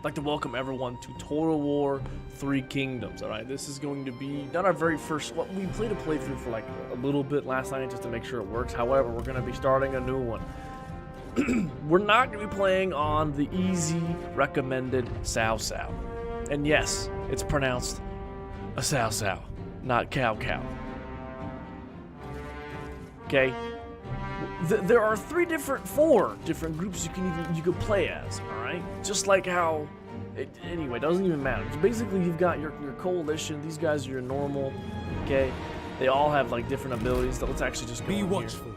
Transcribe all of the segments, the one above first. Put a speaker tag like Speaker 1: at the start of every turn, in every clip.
Speaker 1: I'd like to welcome everyone to Total War 3 Kingdoms, alright? This is going to be not our very first, well, we played a playthrough for like a little bit last night just to make sure it works. However, we're going to be starting a new one. We're not going to be playing on the easy recommended Cao Cao. And yes, it's pronounced a Cao Cao, not Cow Cow. Okay? There are four different groups you could play as, all right? Just like how, anyway, it doesn't even matter. So basically, you've got your coalition. These guys are your normal, okay? They all have like different abilities. So let's actually just go
Speaker 2: be watchful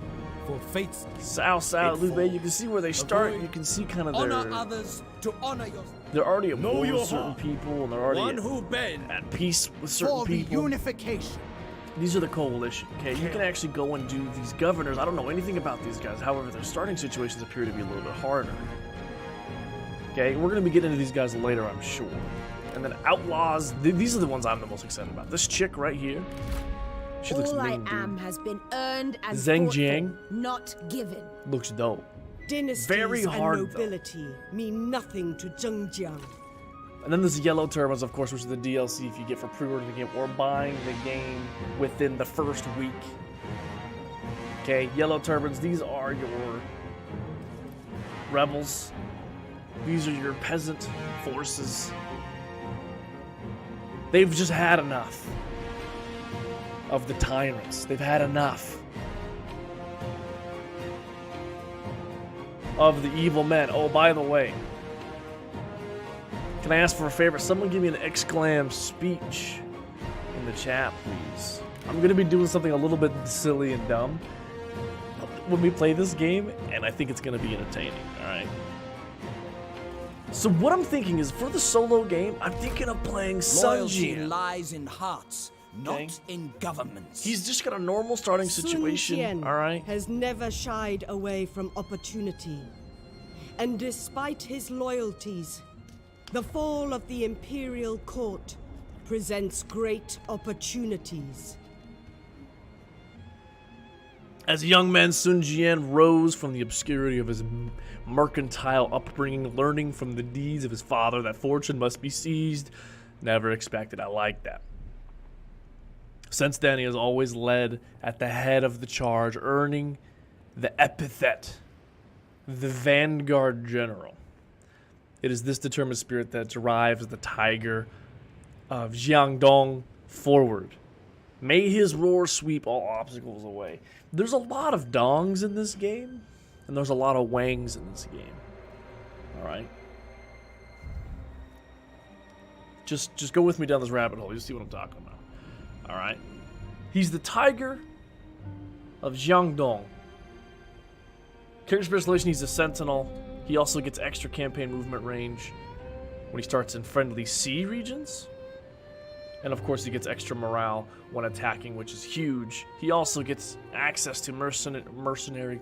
Speaker 2: for fate's
Speaker 1: Cao Cao, Liu Bei. You can see where they start. You can see kind of
Speaker 2: honor others to honor yourself.
Speaker 1: They're already at war with certain people, and they're already at peace with certain people.
Speaker 2: Unification.
Speaker 1: These are the coalition, okay? You can actually go and do these governors. I don't know anything about these guys. However, their starting situations appear to be a little bit harder. Okay, we're going to be getting into these guys later, I'm sure. And then outlaws, these are the ones I'm the most excited about. This chick right here, she looks mean,
Speaker 3: All I am has been earned and
Speaker 1: Zhang Jiang
Speaker 3: not given.
Speaker 1: looks dope.
Speaker 4: Dynasties
Speaker 1: Very hard,
Speaker 4: and nobility mean nothing to Sun Jian.
Speaker 1: And then there's Yellow Turbans, of course, which is the DLC if you get for pre-ordering the game or buying the game within the first week. Okay, Yellow Turbans, these are your rebels. These are your peasant forces. They've just had enough of the tyrants. They've had enough of the evil men. Oh, by the way, can I ask for a favor? Someone give me an exclam speech in the chat, please. I'm going to be doing something a little bit silly and dumb when we play this game, and I think it's going to be entertaining, alright? So what I'm thinking is, for the solo game, I'm thinking of playing Sun Jian.
Speaker 2: Lies in hearts, not in governments.
Speaker 1: He's just got a normal starting situation,
Speaker 4: Sun Jian
Speaker 1: alright?
Speaker 4: has never shied away from opportunity. And despite his loyalties, the fall of the imperial court presents great opportunities.
Speaker 1: As a young man, Sun Jian rose from the obscurity of his mercantile upbringing, learning from the deeds of his father that fortune must be seized. Never expected. I like that. Since then, he has always led at the head of the charge, earning the epithet, the Vanguard General. It is this determined spirit that drives the tiger of JIANGDONG forward. May his roar sweep all obstacles away. There's a lot of dongs in this game, and there's a lot of wangs in this game. Alright? Just go with me down this rabbit hole. You'll see what I'm talking about. Alright? He's the tiger of JIANGDONG. Character specialization, he's a sentinel. He also gets extra campaign movement range when he starts in friendly sea regions. And of course he gets extra morale when attacking, which is huge. He also gets access to mercenary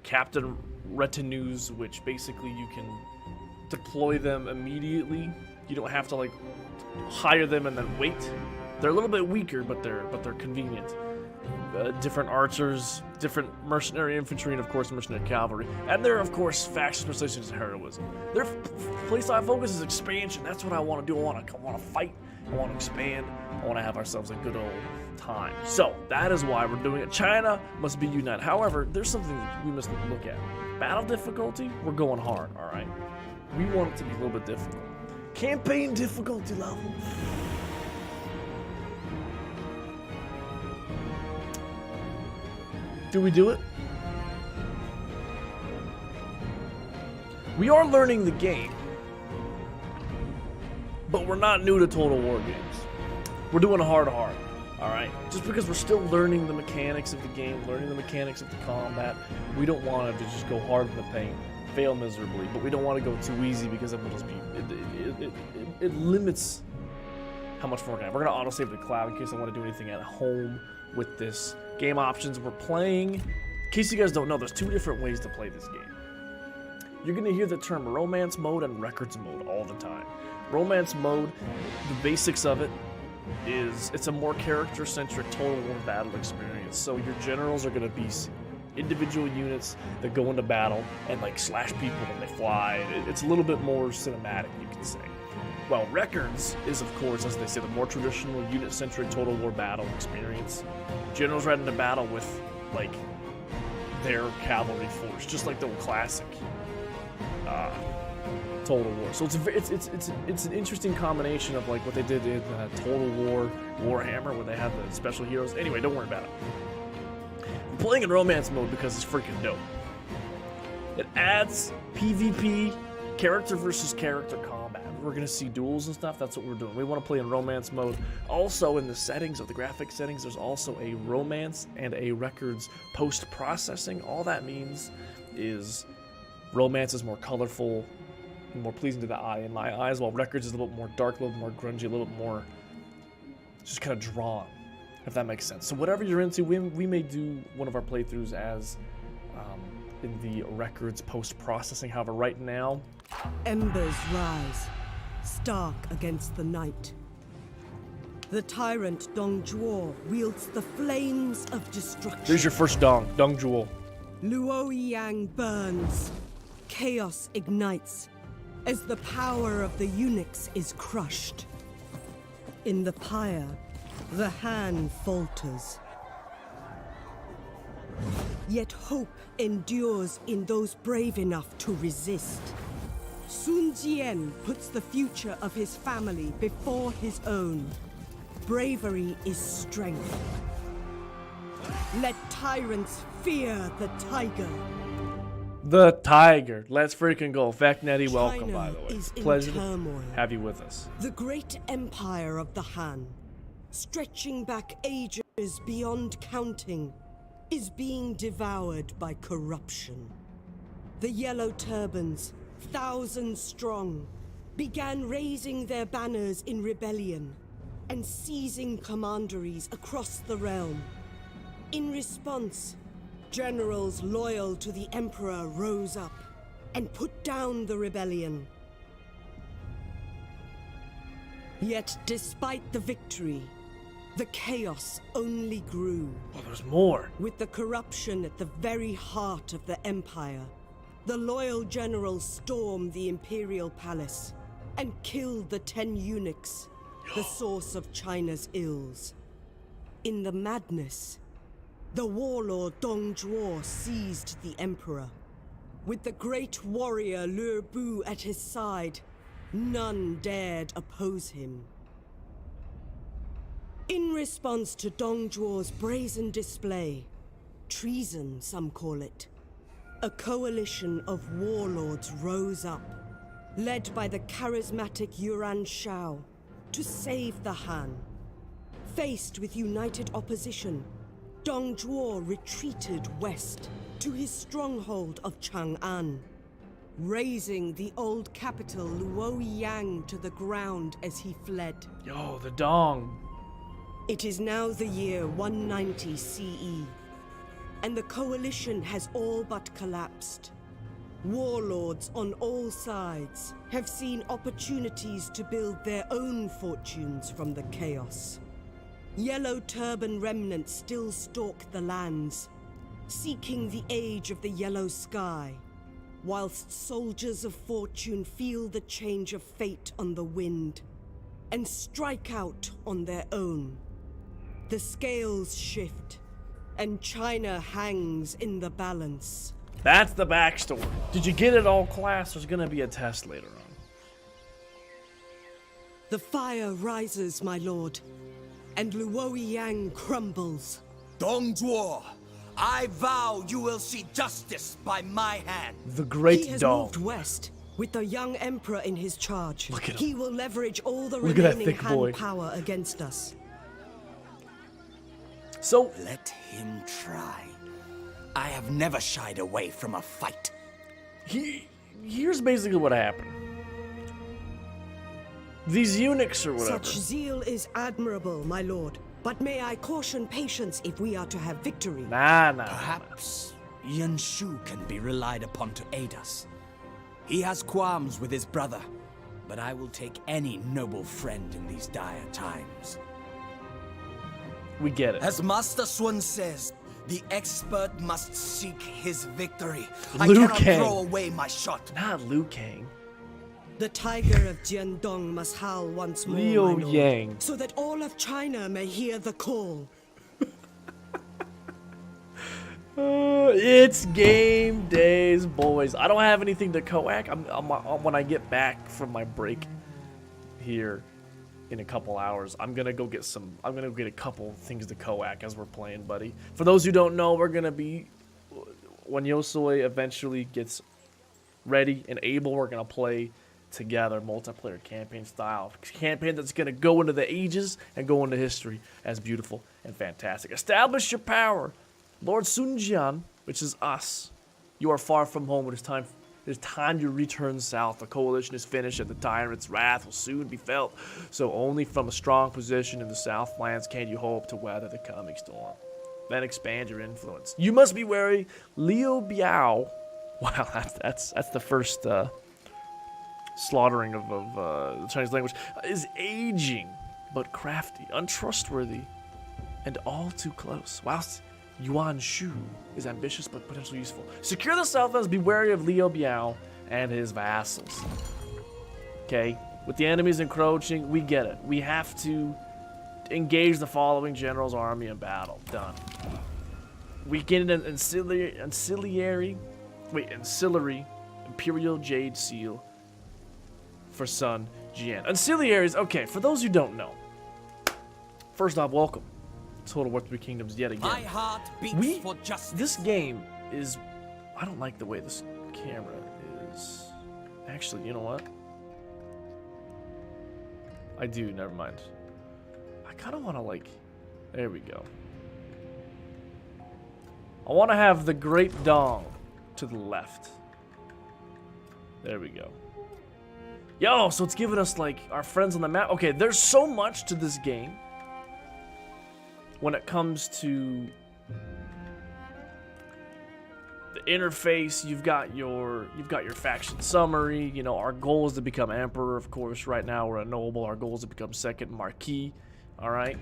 Speaker 1: captain retinues, which basically you can deploy them immediately. You don't have to like hire them and then wait. They're a little bit weaker, but they're convenient. Different archers, different mercenary infantry, and of course mercenary cavalry. And there are of course faction specializations and heroism. Their playstyle focus is expansion. That's what I want to do. I want to fight. I want to expand. I want to have ourselves a good old time. So that is why we're doing it. China must be united. However, there's something that we must look at. Battle difficulty, we're going hard. All right, we want it to be a little bit difficult. Campaign difficulty level. Do we do it? We are learning the game, but we're not new to Total War games. We're doing hard, alright? Just because we're still learning the mechanics of the game, learning the mechanics of the combat, we don't want to just go hard in the paint, fail miserably, but we don't want to go too easy because it will just be, it limits how much fun we're going to have. We're going to autosave the cloud in case I want to do anything at home with this. Game options we're playing. In case you guys don't know, there's two different ways to play this game. You're going to hear the term romance mode and records mode all the time. Romance mode, the basics of it is it's a more character-centric Total War battle experience. So your generals are going to be individual units that go into battle and like slash people when they fly. It's a little bit more cinematic, you can say. While Records is, of course, as they say, the more traditional unit-centric total war battle experience. Generals ride into battle with like their cavalry force, just like the old classic Total War. So it's an interesting combination of like what they did in Total War Warhammer, where they had the special heroes. Anyway, don't worry about it. I'm playing in romance mode because it's freaking dope. It adds PvP, character versus character combat. We're gonna see duels and stuff. That's what we're doing. We want to play in romance mode. Also, in the settings of the graphic settings, there's also a romance and a records post-processing. All that means is romance is more colorful, more pleasing to the eye in my eyes, while records is a little bit more dark, a little bit more grungy, a little bit more just kind of drawn, if that makes sense. So whatever you're into, we may do one of our playthroughs as in the records post-processing. However, right now,
Speaker 4: Embers rise, stark against the night. The tyrant Dong Zhuo wields the flames of destruction.
Speaker 1: there's your first Dong Zhuo.
Speaker 4: Luo Yang burns. Chaos ignites as the power of the eunuchs is crushed. In the pyre, the Han falters. Yet hope endures in those brave enough to resist. Sun Jian puts the future of his family before his own. Bravery is strength. Let tyrants fear the tiger.
Speaker 1: The Tiger. Let's freaking go. Fact Netty, welcome,
Speaker 4: China
Speaker 1: by the way.
Speaker 4: is in
Speaker 1: Pleasure to
Speaker 4: turmoil.
Speaker 1: have you with us.
Speaker 4: The great empire of the Han, stretching back ages beyond counting, is being devoured by corruption. The Yellow Turbans, thousands strong, began raising their banners in rebellion and seizing commanderies across the realm. In response, generals loyal to the Emperor rose up and put down the rebellion. Yet, despite the victory, the chaos only grew.
Speaker 1: Oh, there's more.
Speaker 4: With the corruption at the very heart of the Empire, the loyal generals stormed the Imperial Palace and killed the 10 eunuchs, the source of China's ills. In the madness, the warlord Dong Zhuo seized the Emperor. With the great warrior Lü Bu at his side, none dared oppose him. In response to Dong Zhuo's brazen display, treason some call it, a coalition of warlords rose up, led by the charismatic Yuan Shao, to save the Han. Faced with united opposition, Dong Zhuo retreated west to his stronghold of Chang'an, razing the old capital Luoyang to the ground as he fled.
Speaker 1: Yo, the Dong.
Speaker 4: It is now the year 190 CE, and the coalition has all but collapsed. Warlords on all sides have seen opportunities to build their own fortunes from the chaos. Yellow Turban remnants still stalk the lands, seeking the age of the yellow sky, whilst soldiers of fortune feel the change of fate on the wind and strike out on their own. The scales shift, and China hangs in the balance.
Speaker 1: That's the backstory. Did you get it all, class? There's gonna be a test later on.
Speaker 4: The fire rises, my lord, and Luoyang crumbles.
Speaker 2: Dong Zhuo, I vow you will see justice by my hand.
Speaker 1: The Great
Speaker 4: He has
Speaker 1: Dong.
Speaker 4: moved west, with the young emperor in his charge.
Speaker 1: Look at him.
Speaker 4: He will leverage all the
Speaker 1: Look at that
Speaker 4: remaining
Speaker 1: thick boy.
Speaker 4: Han power against us.
Speaker 1: So,
Speaker 2: Let him try. I have never shied away from a fight.
Speaker 1: here's basically what happened. These eunuchs or whatever.
Speaker 4: Such zeal is admirable, my lord. But may I caution patience if we are to have victory?
Speaker 1: Nah.
Speaker 2: Perhaps Yan Shu can be relied upon to aid us. He has qualms with his brother, but I will take any noble friend in these dire times.
Speaker 1: We get it.
Speaker 2: As Master Sun says, The expert must seek his victory.
Speaker 1: Liu
Speaker 2: I cannot
Speaker 1: Kang.
Speaker 2: throw away my shot.
Speaker 1: Not Liu Kang.
Speaker 4: The tiger of JIANGDONG must howl once more,
Speaker 1: Liu
Speaker 4: my lord,
Speaker 1: Yang.
Speaker 4: so that all of China may hear the call.
Speaker 1: It's game days, boys. I don't have anything to coax. When I get back from my break here in a couple hours, I'm gonna go get some. I'm gonna get a couple things to coax as we're playing, buddy. For those who don't know, we're gonna be when Yosoi eventually gets ready and able. We're gonna play together, multiplayer campaign style. Campaign that's gonna go into the ages and go into history as beautiful and fantastic. Establish your power. Lord Sun Jian, which is us. You are far from home. It is time to return south. The coalition is finished, and the tyrant's wrath will soon be felt. So only from a strong position in the Southlands can you hope to weather the coming storm. Then expand your influence. You must be wary. Liu Biao. Wow, that's the first slaughtering of the Chinese language. Is aging, but crafty, untrustworthy, and all too close. Whilst Yuan Shu is ambitious but potentially useful. Secure the Southlands, be wary of Liu Biao and his vassals. Okay, with the enemies encroaching, we get it. We have to engage the following general's army in battle. Done. We get an ancillary Imperial Jade Seal for Sun Jian. Ancillaries, okay, for those who don't know. First off, welcome. Total War 3 Kingdoms yet again.
Speaker 2: My heart beats for justice.
Speaker 1: This game is... I don't like the way this camera is... Actually, you know what? I do, never mind. I kind of want to like... There we go. I want to have the Great Dong to the left. There we go. Yo, so it's giving us like our friends on the map. Okay, there's so much to this game. When it comes to the interface, you've got your faction summary. You know, our goal is to become emperor, of course. Right now we're a noble. Our goal is to become second marquis. All right.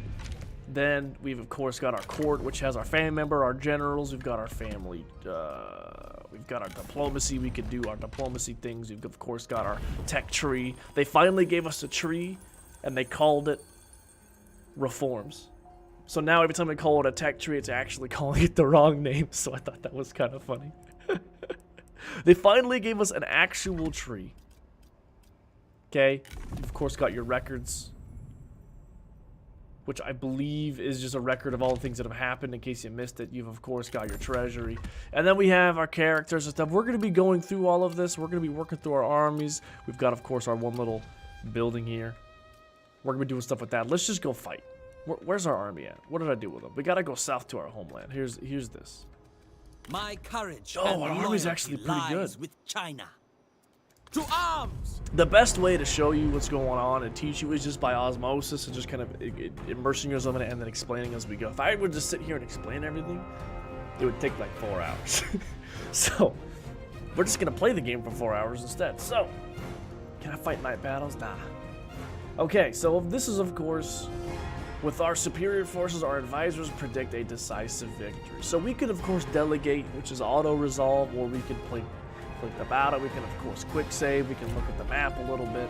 Speaker 1: Then we've of course got our court, which has our family member, our generals. We've got our family. We've got our diplomacy. We can do our diplomacy things. We've of course got our tech tree. They finally gave us a tree, and they called it reforms. So now every time I call it a tech tree, it's actually calling it the wrong name. So I thought that was kind of funny. They finally gave us an actual tree. Okay. You've of course got your records, which I believe is just a record of all the things that have happened in case you missed it. You've of course got your treasury. And then we have our characters and stuff. We're going to be going through all of this. We're going to be working through our armies. We've got of course our one little building here. We're going to be doing stuff with that. Let's just go fight. Where's our army at? What did I do with them? We gotta go south to our homeland. Here's this.
Speaker 2: My courage.
Speaker 1: Oh, our army's actually pretty good.
Speaker 2: With China. To arms!
Speaker 1: The best way to show you what's going on and teach you is just by osmosis and just kind of immersing yourself in it and then explaining as we go. If I would just sit here and explain everything, it would take like 4 hours. So we're just gonna play the game for 4 hours instead. So can I fight night battles? Nah. Okay, so this is of course. With our superior forces, our advisors predict a decisive victory. So we could, of course, delegate, which is auto-resolve, or we could click the battle. We can, of course, quick save. We can look at the map a little bit.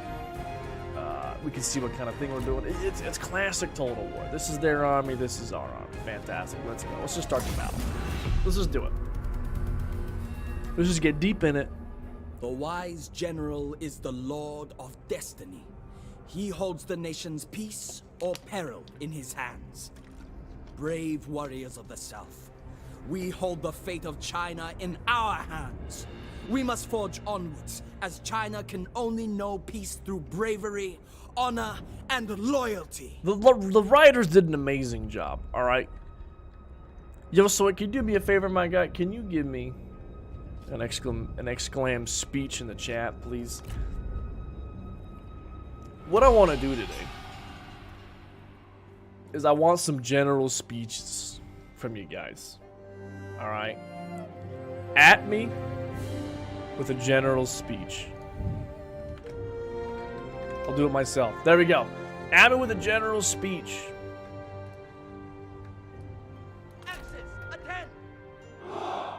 Speaker 1: We can see what kind of thing we're doing. It's classic Total War. This is their army. This is our army. Fantastic. Let's go. Let's just start the battle. Let's just do it. Let's just get deep in it.
Speaker 2: The wise general is the lord of destiny. He holds the nation's peace or peril in his hands. Brave warriors of the South, we hold the fate of China in our hands. We must forge onwards, as China can only know peace through bravery, honor, and loyalty.
Speaker 1: The writers did an amazing job, alright? Yo, so can you do me a favor, my guy? Can you give me an exclam speech in the chat, please? What I want to do today is I want some general speeches from you guys. Alright? At me with a general speech. I'll do it myself. There we go. At me with a general speech.
Speaker 2: Axis, attend!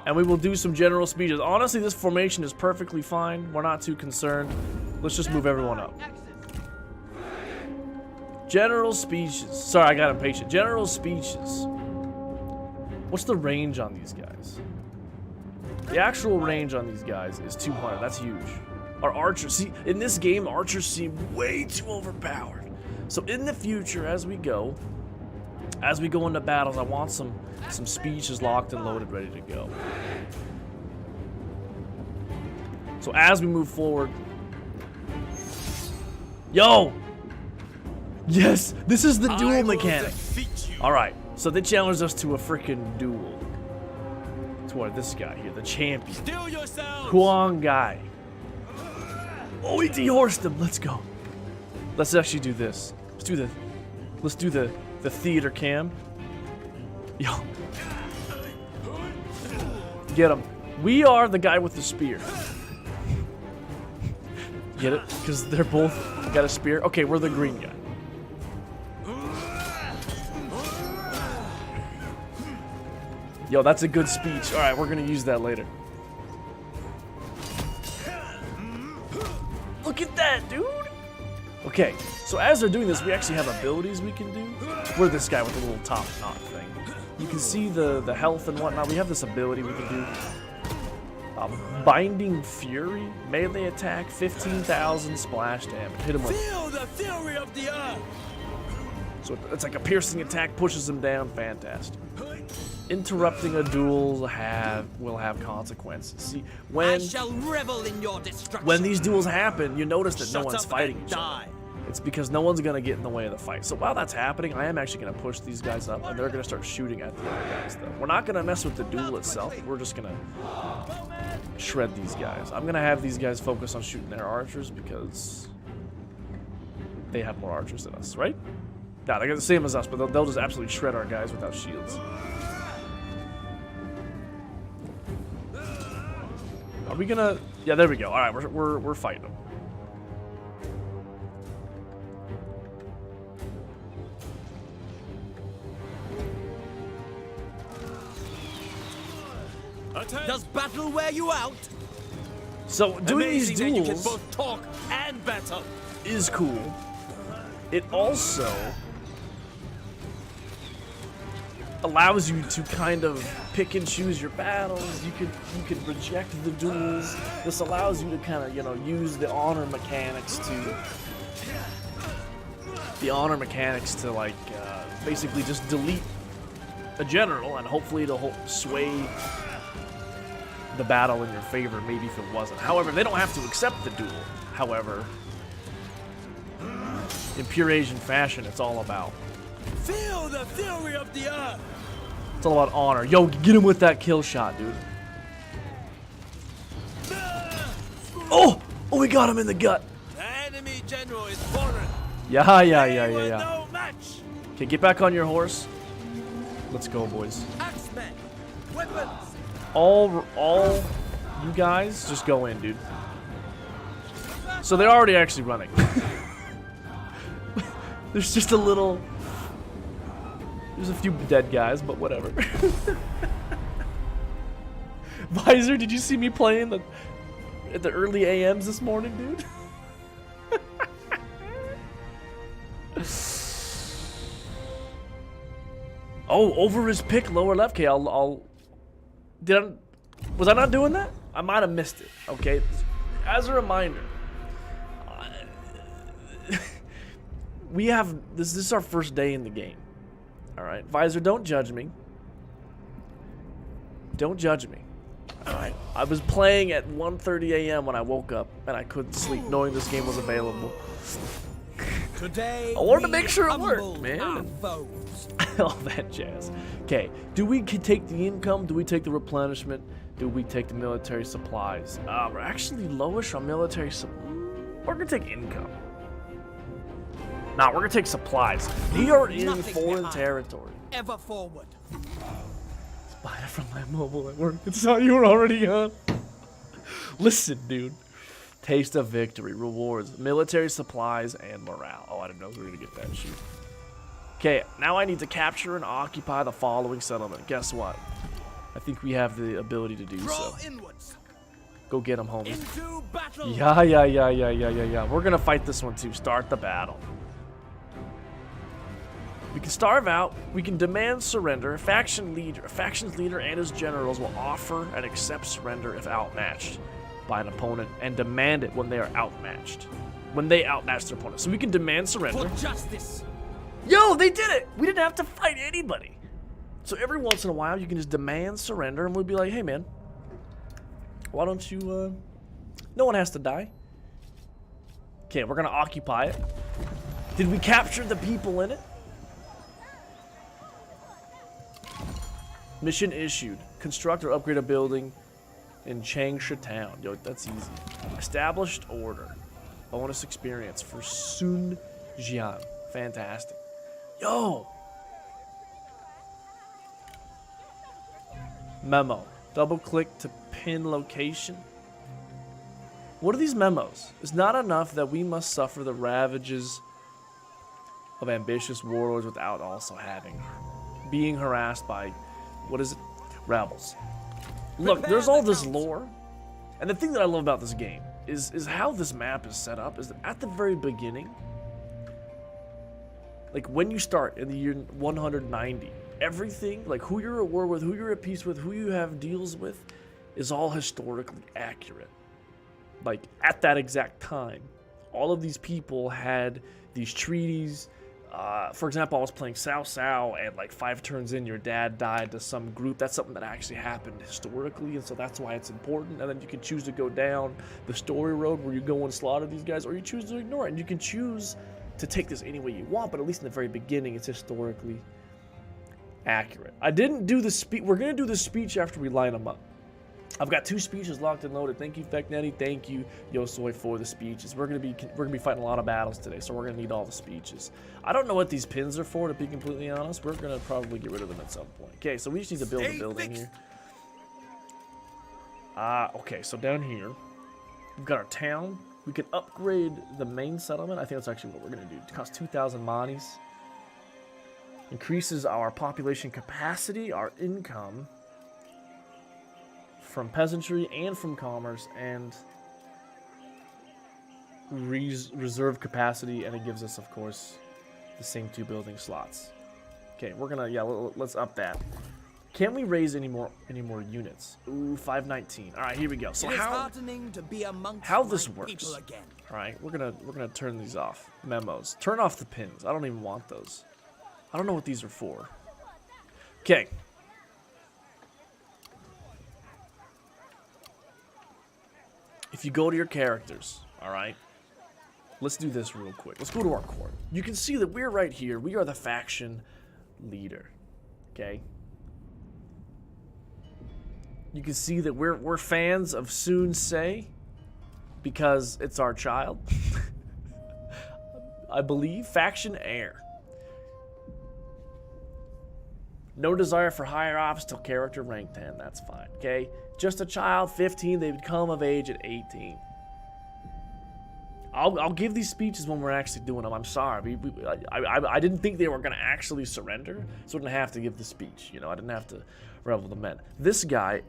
Speaker 1: And we will do some general speeches. Honestly, this formation is perfectly fine. We're not too concerned. Let's just move everyone up. General speeches. Sorry, I got impatient. General speeches. What's the range on these guys? The actual range on these guys is 200. That's huge. Our archers, see, in this game, archers seem way too overpowered. So in the future, as we go into battles, I want some speeches locked and loaded, ready to go. So as we move forward, yo, yes, this is the duel mechanic. All right, so they challenged us to a freaking duel. It's what this guy here, the champion, Huang Gai. Oh, he dehorsed him. Let's go. Let's actually do this. Let's do the theater cam. Yo. Get him. We are the guy with the spear. Get it? Because they're both got a spear. Okay, we're the green guy. Yo, that's a good speech. All right, we're gonna use that later. Look at that, dude. Okay, so as they're doing this, we actually have abilities we can do. We're this guy with the little top knot thing. You can see the health and whatnot. We have this ability we can do. Binding Fury, melee attack, 15,000 splash damage. Hit him with.
Speaker 2: Feel the fury of the earth.
Speaker 1: So it's like a piercing attack, pushes him down. Fantastic. Interrupting a duel will have consequences. See,
Speaker 2: I shall revel in your destruction.
Speaker 1: when these duels happen, you notice that no
Speaker 2: Shut
Speaker 1: one's
Speaker 2: up
Speaker 1: fighting
Speaker 2: and
Speaker 1: each other.
Speaker 2: die.
Speaker 1: It's because no one's gonna get in the way of the fight. So while that's happening, I am actually gonna push these guys up, and they're gonna start shooting at the other guys. Though we're not gonna mess with the duel itself. We're just gonna shred these guys. I'm gonna have these guys focus on shooting their archers because they have more archers than us, right? Nah, they got the same as us, but they'll just absolutely shred our guys without shields. Are we gonna? Yeah, there we go. All right, we're fighting them.
Speaker 2: Does battle wear you out?
Speaker 1: So doing these
Speaker 2: Amazing that you can
Speaker 1: duels
Speaker 2: both talk and battle.
Speaker 1: is cool. It also allows you to kind of pick and choose your battles. You could reject the duels. This allows you to kind of, use the honor mechanics to like basically just delete a general, and hopefully it'll sway the battle in your favor, maybe if it wasn't. However, they don't have to accept the duel. However, in pure Asian fashion, it's all about.
Speaker 2: Feel the fury of the earth.
Speaker 1: It's all about honor. Yo, get him with that kill shot, dude. Oh, we got him in the gut.
Speaker 2: The enemy general is foreign.
Speaker 1: Yeah.
Speaker 2: No match.
Speaker 1: Okay, get back on your horse. Let's go, boys.
Speaker 2: Axemen, weapons.
Speaker 1: All you guys, just go in, dude. So they're already actually running. There's just a little. There's a few dead guys, but whatever. Visor, did you see me playing at the early AMs this morning, dude? Oh, over his pick, lower left. Okay, was I not doing that? I might have missed it. Okay, as a reminder, we have this is our first day in the game. All right, Visor, don't judge me. Don't judge me. All right, I was playing at 1:30 a.m. when I woke up, and I couldn't sleep knowing this game was available.
Speaker 2: Today,
Speaker 1: I wanted to make sure it worked, man.
Speaker 2: our foes.
Speaker 1: All that jazz. Okay, do we take the income? Do we take the replenishment? Do we take the military supplies? We're actually lowish on military supplies. We're gonna take income. Nah, we're gonna take supplies. We are in
Speaker 2: Nothing
Speaker 1: foreign
Speaker 2: behind.
Speaker 1: territory.
Speaker 2: Ever forward.
Speaker 1: Buy it from my mobile at work. It's how you were already on. Listen, dude. Taste of victory. Rewards. Military supplies and morale. Oh, I didn't know we were gonna get that shit. Okay, now I need to capture and occupy the following settlement. Guess what? I think we have the ability to do
Speaker 2: Draw
Speaker 1: so.
Speaker 2: inwards.
Speaker 1: Go get him, homie.
Speaker 2: Into battle.
Speaker 1: Yeah. We're gonna fight this one too. Start the battle. We can starve out. We can demand surrender. A faction's leader and his generals will offer and accept surrender if outmatched by an opponent, and demand it when they are outmatched. When they outmatch their opponent. So we can demand surrender.
Speaker 2: For justice.
Speaker 1: Yo, they did it! We didn't have to fight anybody. So every once in a while, you can just demand surrender, and we'll be like, hey, man, why don't you, no one has to die. Okay, we're gonna occupy it. Did we capture the people in it? Mission issued. Construct or upgrade a building in Changsha Town. Yo, that's easy. Established order. Bonus experience for Sun Jian. Fantastic. Yo! Memo. Double click to pin location. What are these memos? It's not enough that we must suffer the ravages of ambitious warlords without also being harassed by, what is it? Rebels. Look, there's all this lore. And the thing that I love about this game is how this map is set up, is that at the very beginning, like when you start in the year 190, everything, like who you're at war with, who you're at peace with, who you have deals with, is all historically accurate. Like at that exact time, all of these people had these treaties. For example, I was playing Cao Cao, and like 5 turns in, your dad died to some group. That's something that actually happened historically, and so that's why it's important. And then you can choose to go down the story road where you go and slaughter these guys, or you choose to ignore it. And you can choose to take this any way you want, but at least in the very beginning, it's historically accurate. I didn't do the speech. We're gonna do the speech after we line them up. I've got 2 speeches locked and loaded. Thank you, Feknetti. Thank you, Yosoi, for the speeches. We're gonna be fighting a lot of battles today, so we're gonna need all the speeches. I don't know what these pins are for, to be completely honest. We're gonna probably get rid of them at some point. Okay, so we just need to build a building here. Okay, so down here, we've got our town. We can upgrade the main settlement. I think that's actually what we're gonna do. It costs 2,000 monies. Increases our population capacity, our income from peasantry and from commerce, and reserve capacity, and it gives us, of course, the same 2 building slots. Okay, we're gonna, yeah, let's up that. Can we raise any more units? Ooh, 519. All right, here we go. So how this works? All right, we're gonna turn these off. Memos. Turn off the pins. I don't even want those. I don't know what these are for. Okay. If you go to your characters, all right, let's do this real quick. Let's go to our court. You can see that we're right here. We are the faction leader, okay? You can see that we're fans of Sun Jian because it's our child. I believe. Faction heir. No desire for higher ops till character rank 10. That's fine, okay? Just a child, 15. They become of age at 18. I'll give these speeches when we're actually doing them. I'm sorry. I didn't think they were going to actually surrender, so I didn't have to give the speech. You know, I didn't have to revel the men. This guy,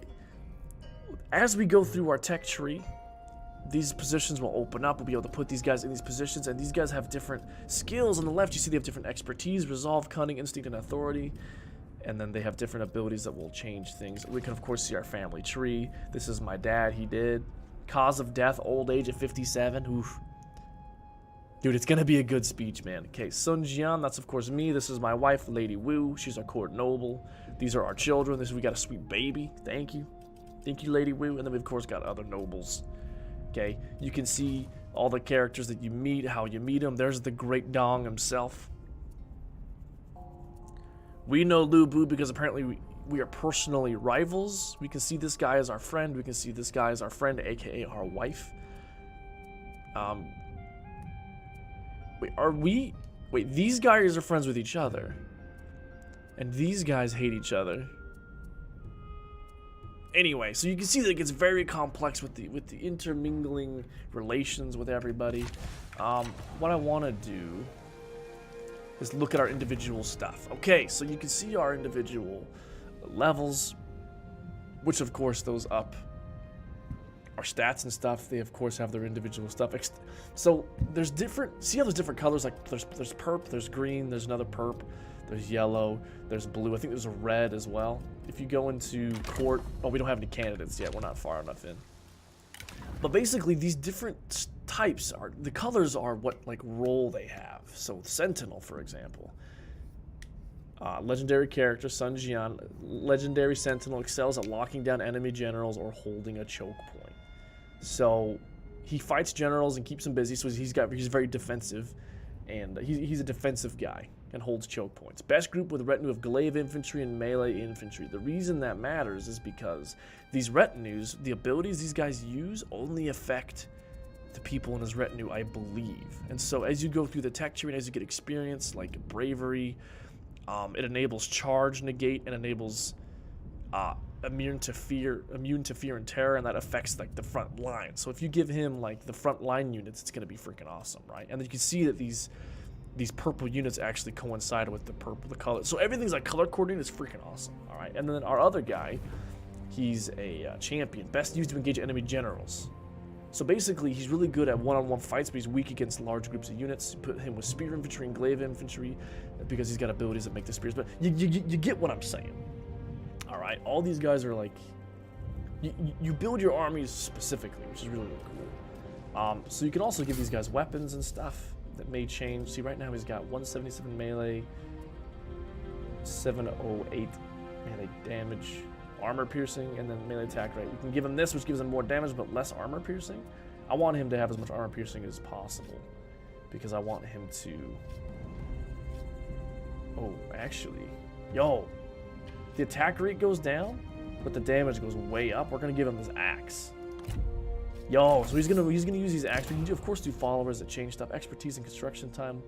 Speaker 1: as we go through our tech tree, these positions will open up. We'll be able to put these guys in these positions, and these guys have different skills. On the left, you see they have different expertise, resolve, cunning, instinct, and authority. And then they have different abilities that will change things. We can, of course, see our family tree. This is my dad. He did. Cause of death, old age at 57. Oof. Dude, it's going to be a good speech, man. Okay, Sun Jian, that's, of course, me. This is my wife, Lady Wu. She's our court noble. These are our children. We got a sweet baby. Thank you. Thank you, Lady Wu. And then we, of course, got other nobles. Okay, you can see all the characters that you meet, how you meet them. There's the Great Dong himself. We know Lu Bu because apparently we are personally rivals. We can see this guy as our friend. We can see this guy as our friend, aka our wife. Wait, these guys are friends with each other. And these guys hate each other. Anyway, so you can see that it gets very complex with the intermingling relations with everybody. What I want to do is look at our individual stuff. Okay, so you can see our individual levels. which of course those up our stats and stuff. They of course have their individual stuff. So there's different, see how there's different colors, like there's perp, there's green, there's another perp, there's yellow, there's blue, I think there's a red as well. If you go into court, oh, we don't have any candidates yet, we're not far enough in. But basically these different types are, the colors are what like role they have. So Sentinel, for example. Legendary character, Sun Jian, legendary Sentinel, excels at locking down enemy generals or holding a choke point. So he fights generals and keeps them busy, so he's very defensive, and he's a defensive guy and holds choke points. Best group with a retinue of glaive infantry and melee infantry. The reason that matters is because these retinues, the abilities these guys use, only affect the people in his retinue, I believe. And so as you go through the tech tree and as you get experience, like bravery, it enables charge, negate, and enables immune to fear and terror, and that affects like the front line. So if you give him like the front line units, it's gonna be freaking awesome, right? And then you can see that these purple units actually coincide with the color. So everything's like color coordinated. Is freaking awesome. All right, and then our other guy, he's a champion, best used to engage enemy generals. So basically, he's really good at one-on-one fights, but he's weak against large groups of units. You put him with spear infantry and glaive infantry because he's got abilities that make the spears. But you get what I'm saying. All right, all these guys are like, you build your armies specifically, which is really, really cool. So you can also give these guys weapons and stuff that may change. See, right now he's got 177 melee, 708 melee damage, armor piercing, and then melee attack rate. We can give him this, which gives him more damage but less armor piercing. I want him to have as much armor piercing as possible because I want him to... Oh, actually, yo, the attack rate goes down, but the damage goes way up. We're gonna give him this axe. Yo, so he's gonna use these axes. We can of course do followers that change stuff. Expertise and construction time.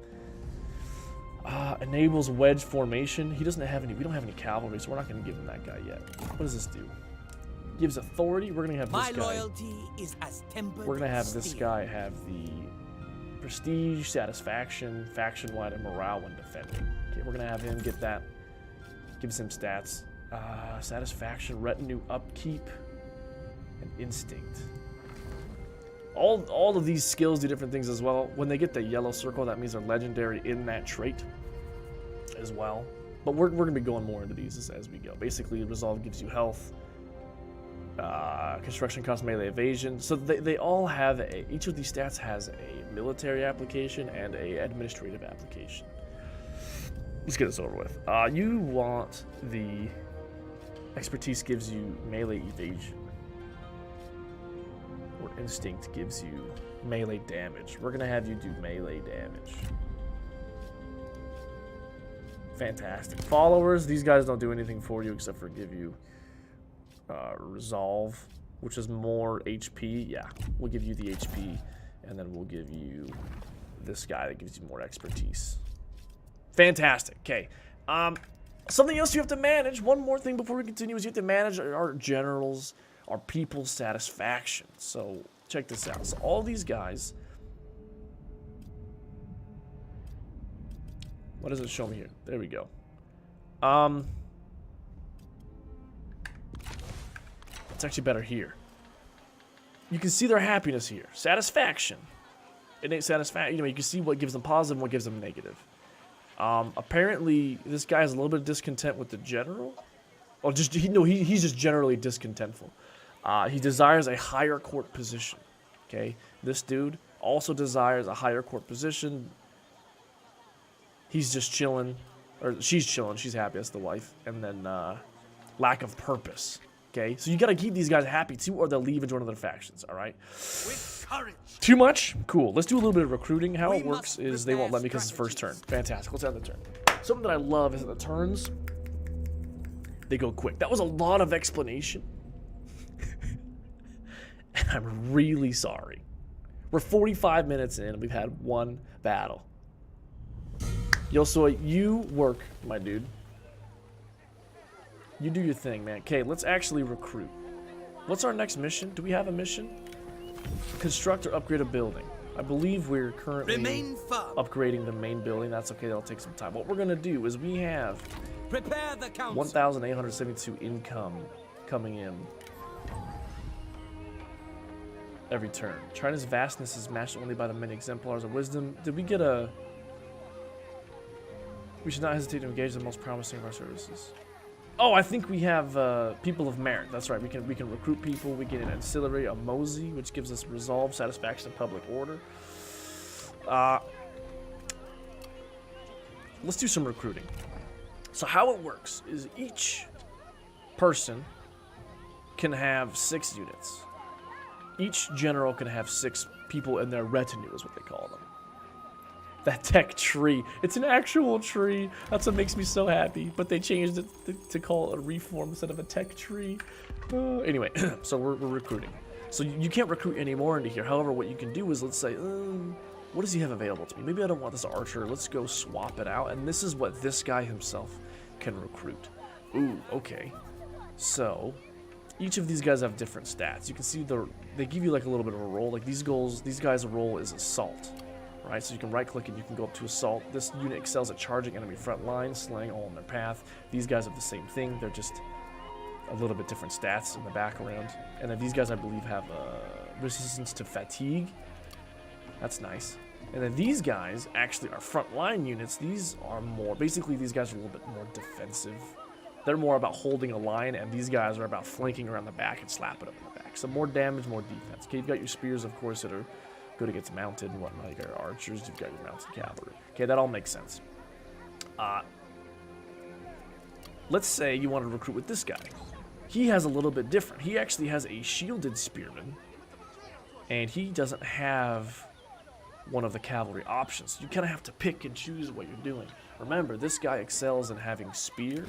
Speaker 1: Enables wedge formation. He doesn't have any. We don't have any cavalry, so we're not gonna give him that guy yet. What does this do? Gives authority. We're gonna have this guy.
Speaker 2: My loyalty is as tempered.
Speaker 1: We're gonna have this guy have the prestige, satisfaction, faction-wide, and morale when defending. Okay, we're gonna have him get that. Gives him stats. Satisfaction, retinue, upkeep, and instinct. All of these skills do different things as well. When they get the yellow circle, that means they're legendary in that trait as well. But we're going to be going more into these as we go. Basically, Resolve gives you health. Construction costs melee evasion. So they all have each of these stats has a military application and a administrative application. Let's get this over with. You want the expertise gives you melee evasion. Or instinct gives you melee damage. We're gonna have you do melee damage. Fantastic. Followers, these guys don't do anything for you except for give you resolve, which is more HP. Yeah, we'll give you the HP, and then we'll give you this guy that gives you more expertise. Fantastic. Okay. Something else you have to manage. One more thing before we continue is you have to manage our generals, our people's satisfaction. So check this out. So all these guys, what does it show me here? There we go. It's actually better here. You can see their happiness here. Satisfaction. Innate satisfaction. You know, you can see what gives them positive and what gives them negative. Apparently, this guy has a little bit of discontent with the general. Or just he's just generally discontentful. He desires a higher court position. Okay, this dude also desires a higher court position. He's just chilling, or she's chilling. She's happy. That's the wife. And then lack of purpose. Okay, so you gotta keep these guys happy too, or they'll leave and join other factions. All right.
Speaker 2: With courage.
Speaker 1: Too much? Cool. Let's do a little bit of recruiting. How it works is they won't let me because it's first turn. Fantastic. Let's have the turn. Something that I love is that the turns, they go quick. That was a lot of explanation. And I'm really sorry. We're 45 minutes in and we've had one battle. Yo, so you work, my dude. You do your thing, man. Okay, let's actually recruit. What's our next mission? Do we have a mission? Construct or upgrade a building. I believe we're currently upgrading the main building. That's okay, that'll take some time. What we're gonna do is we have 1,872 income coming in every turn. China's vastness is matched only by the many exemplars of wisdom. Did we get a... We should not hesitate to engage the most promising of our services. Oh, I think we have people of merit. That's right. We can recruit people. We get an ancillary, a mosey, which gives us resolve, satisfaction, and public order. Let's do some recruiting. So how it works is each person can have 6 units. Each general can have 6 people in their retinue, is what they call them. That tech tree. It's an actual tree. That's what makes me so happy. But they changed it to call it a reform instead of a tech tree. Anyway, so we're recruiting. So you can't recruit any more into here. However, what you can do is, let's say, what does he have available to me? Maybe I don't want this archer. Let's go swap it out. And this is what this guy himself can recruit. Ooh, okay. So each of these guys have different stats. You can see they give you like a little bit of a roll. Like these guys' roll is assault. Right, so you can right click and you can go up to assault. This unit excels at charging enemy front line, slaying all in their path. These guys have the same thing. They're just a little bit different stats in the background. And then these guys, I believe, have resistance to fatigue. That's nice. And then these guys actually are front line units. These are more, basically these guys are a little bit more defensive. They're more about holding a line, and these guys are about flanking around the back and slapping up in the back. So more damage, more defense. Okay, you've got your spears, of course, that are good against mounted and whatnot. You got your archers, you've got your mounted cavalry. Okay, that all makes sense. Let's say you want to recruit with this guy. He has a little bit different. He actually has a shielded spearman, and he doesn't have one of the cavalry options. You kind of have to pick and choose what you're doing. Remember, this guy excels in having spear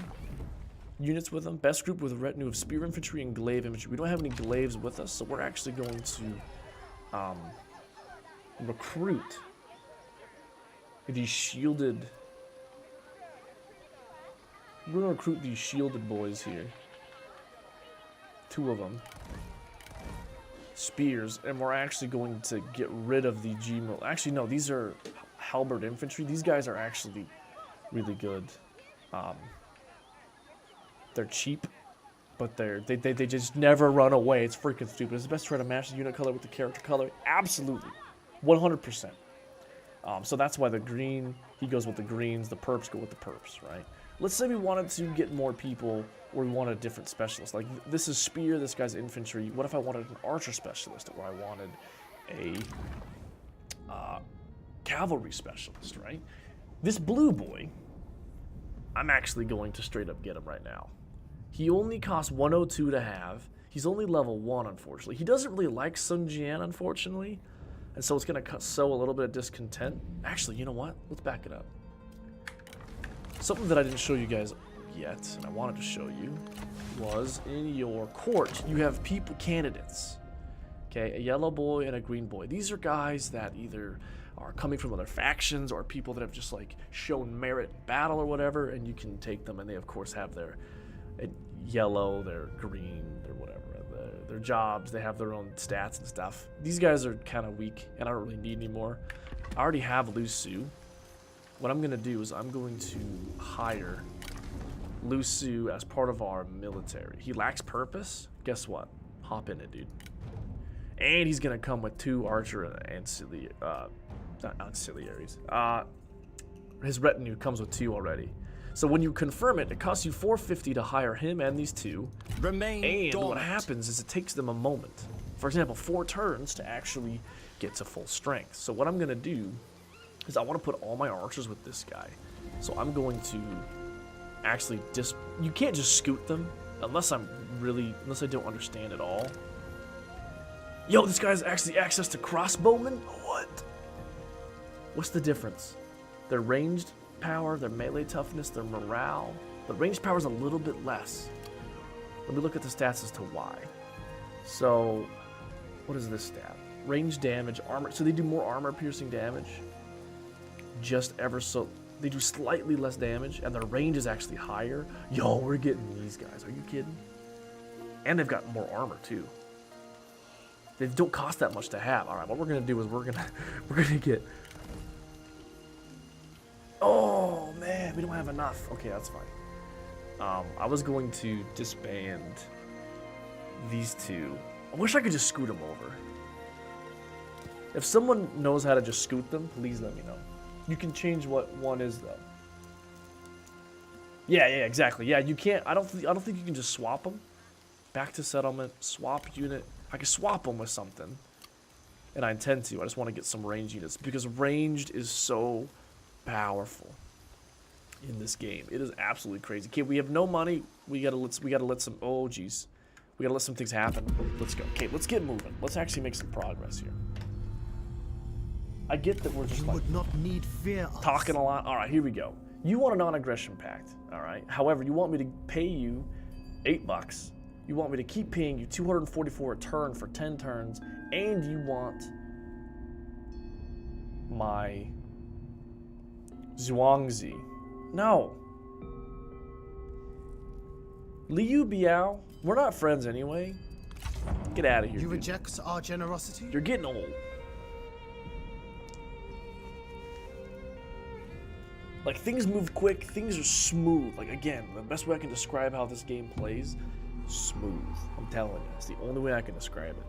Speaker 1: units with him. Best group with a retinue of spear infantry and glaive infantry. We don't have any glaives with us, so we're actually going to recruit these shielded. We're gonna recruit these shielded boys here. 2 of them. Spears, and we're actually going to get rid of the Gmail. Actually, no, these are halberd infantry. These guys are actually really good. They're cheap, but they just never run away. It's freaking stupid. It's best to try to match the unit color with the character color. Absolutely. 100%. So that's why the green, he goes with the greens, the perps go with the perps, right? Let's say we wanted to get more people, or we wanted a different specialist. Like, this is spear, this guy's infantry. What if I wanted an archer specialist, or I wanted a cavalry specialist, right? This blue boy, I'm actually going to straight up get him right now. He only costs 102 to have. He's only level 1, unfortunately. He doesn't really like Sun Jian, unfortunately. And so it's going to sow a little bit of discontent. Actually, you know what? Let's back it up. Something that I didn't show you guys yet, and I wanted to show you, was in your court, you have people, candidates. Okay, a yellow boy and a green boy. These are guys that either are coming from other factions or people that have just like shown merit in battle or whatever, and you can take them, and they of course have their yellow, their green, their whatever, their jobs, they have their own stats and stuff. These guys are kind of weak, and I don't really need any more. I already have Lu Su. What I'm going to do is I'm going to hire Lu Su as part of our military. He lacks purpose. Guess what? Hop in it, dude. And he's going to come with 2 archer not auxiliaries. His retinue comes with 2 already. So when you confirm it, it costs you 450 to hire him and these 2.
Speaker 2: Remain dormant.
Speaker 1: What happens is it takes them a moment. For example, 4 turns to actually get to full strength. So what I'm going to do is I want to put all my archers with this guy. So I'm going to actually you can't just scoot them unless I don't understand at all. Yo, this guy has actually access to crossbowmen? What? What's the difference? Their ranged power, their melee toughness, their morale. The ranged power is a little bit less. Let me look at the stats as to why. So, what is this stat? Range damage, armor. So they do more armor piercing damage. Just ever so. They do slightly less damage, and their range is actually higher. Yo, we're getting these guys. Are you kidding? And they've got more armor too. They don't cost that much to have. All right, what we're gonna do is we're gonna get. Oh man, we don't have enough. Okay, that's fine. I was going to disband these two. I wish I could just scoot them over. If someone knows how to just scoot them, please let me know. You can change what one is though. Yeah, exactly. Yeah, you can't. I don't think you can just swap them. Back to settlement, swap unit. I can swap them with something, and I intend to. I just want to get some ranged units because ranged is so powerful in this game. It is absolutely crazy. Okay, we have no money. We gotta let some. Oh, jeez. We gotta let some things happen. Let's go. Okay, let's get moving. Let's actually make some progress here. I get that we're just like
Speaker 5: would not need fear
Speaker 1: talking a lot. All right, here we go. You want a non-aggression pact, all right? However, you want me to pay you $8. You want me to keep paying you 244 a turn for 10 turns, and you want my Zhuangzi. No. Liu Biao, we're not friends anyway. Get out of here.
Speaker 5: You
Speaker 1: dude.
Speaker 5: reject our generosity?
Speaker 1: You're getting old. Like, things move quick, things are smooth. Like, again, the best way I can describe how this game plays, smooth. I'm telling you, it's the only way I can describe it.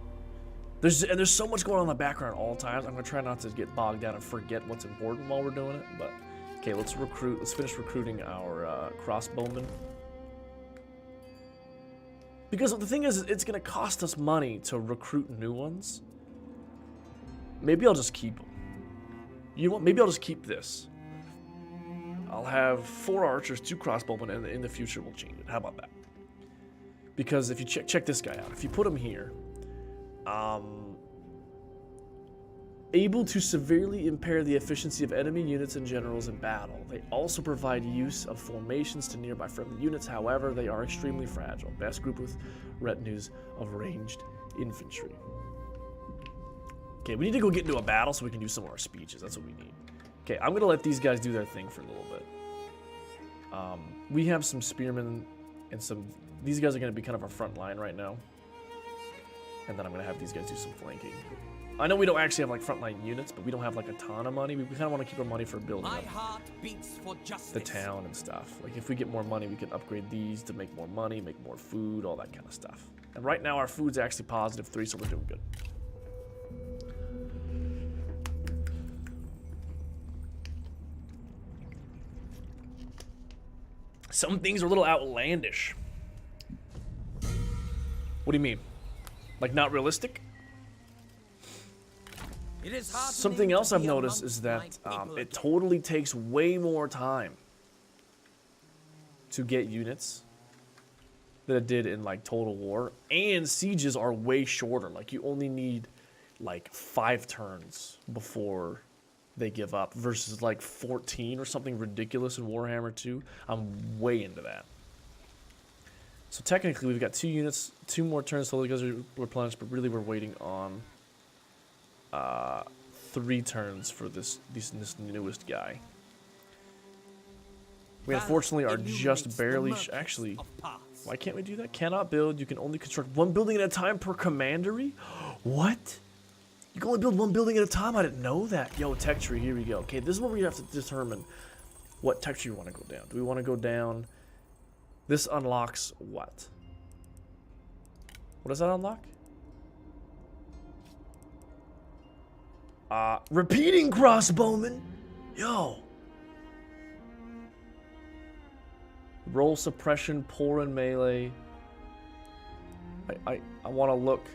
Speaker 1: There's so much going on in the background at all times. I'm gonna try not to get bogged down and forget what's important while we're doing it. But okay, let's finish recruiting our crossbowmen. Because the thing is, it's gonna cost us money to recruit new ones. Maybe I'll just keep them. You know what? Maybe I'll just keep this. I'll have 4 archers, 2 crossbowmen, and in the future we'll change it. How about that? Because if you check this guy out, if you put him here, able to severely impair the efficiency of enemy units and generals in battle. They also provide use of formations to nearby friendly units. However, they are extremely fragile. Best group with retinues of ranged infantry. Okay, we need to go get into a battle so we can do some of our speeches. That's what we need. Okay, I'm gonna let these guys do their thing for a little bit. We have some spearmen and some. These guys are gonna be kind of our front line right now, and then I'm gonna have these guys do some flanking. I know we don't actually have like frontline units, but we don't have like a ton of money. We kind of want to keep our money for building
Speaker 2: My
Speaker 1: up
Speaker 2: heart beats for justice.
Speaker 1: the town and stuff. Like if we get more money, we can upgrade these to make more money, make more food, all that kind of stuff. And right now our food's actually +3, so we're doing good. Some things are a little outlandish. What do you mean? Like not realistic?
Speaker 2: It is heartening
Speaker 1: Something else
Speaker 2: to
Speaker 1: I've
Speaker 2: be
Speaker 1: noticed
Speaker 2: amongst
Speaker 1: is
Speaker 2: my
Speaker 1: that
Speaker 2: people
Speaker 1: it
Speaker 2: again.
Speaker 1: totally takes way more time to get units than it did in like Total War, and sieges are way shorter. Like you only need like 5 turns before they give up versus like 14 or something ridiculous in Warhammer 2. I'm way into that. So technically we've got 2 units, 2 more turns till the guys are replenished, but really we're waiting on 3 turns for this newest guy. We unfortunately are just barely actually. Why can't we do that? Cannot build. You can only construct 1 building at a time per commandery. What? You can only build 1 building at a time? I didn't know that. Yo, tech tree, here we go. Okay, this is where we have to determine what tech tree we want to go down. Do we want to go down? This unlocks what? What does that unlock? Repeating crossbowman. Yo. Roll suppression, pour in melee. I want to look.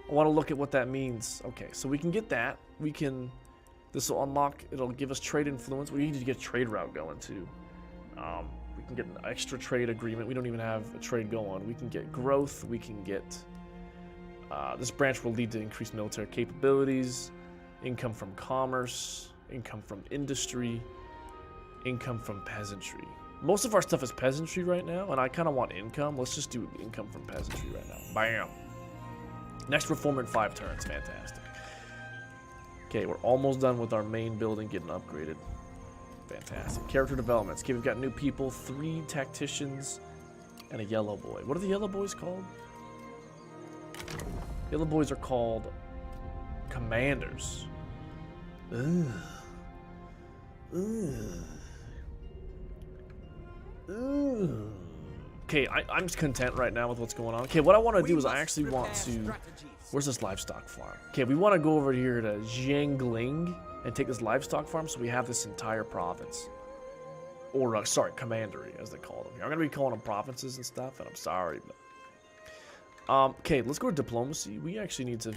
Speaker 1: I want to look at what that means. Okay, so we can get that. We can. This will unlock. It'll give us trade influence. We need to get a trade route going too. We can get an extra trade agreement. We don't even have a trade going. We can get growth. We can get. This branch will lead to increased military capabilities, income from commerce, income from industry, income from peasantry. Most of our stuff is peasantry right now, and I kind of want income. Let's just do income from peasantry right now. Bam! Next reform in 5 turns. Fantastic. Okay, we're almost done with our main building getting upgraded. Fantastic. Character developments. Okay, we've got new people, 3 tacticians, and a yellow boy. What are the yellow boys called? Yellow boys are called commanders. Ugh. Ugh. Ugh. okay, I'm content right now with what's going on. Okay, what I want to do is I actually want to... Where's this livestock farm? Okay, we want to go over here to JIANGDONG and take this livestock farm so we have this entire province. Or, sorry, commandery, as they call them here. I'm going to be calling them provinces and stuff, and I'm sorry, but... okay, let's go to diplomacy. We actually need to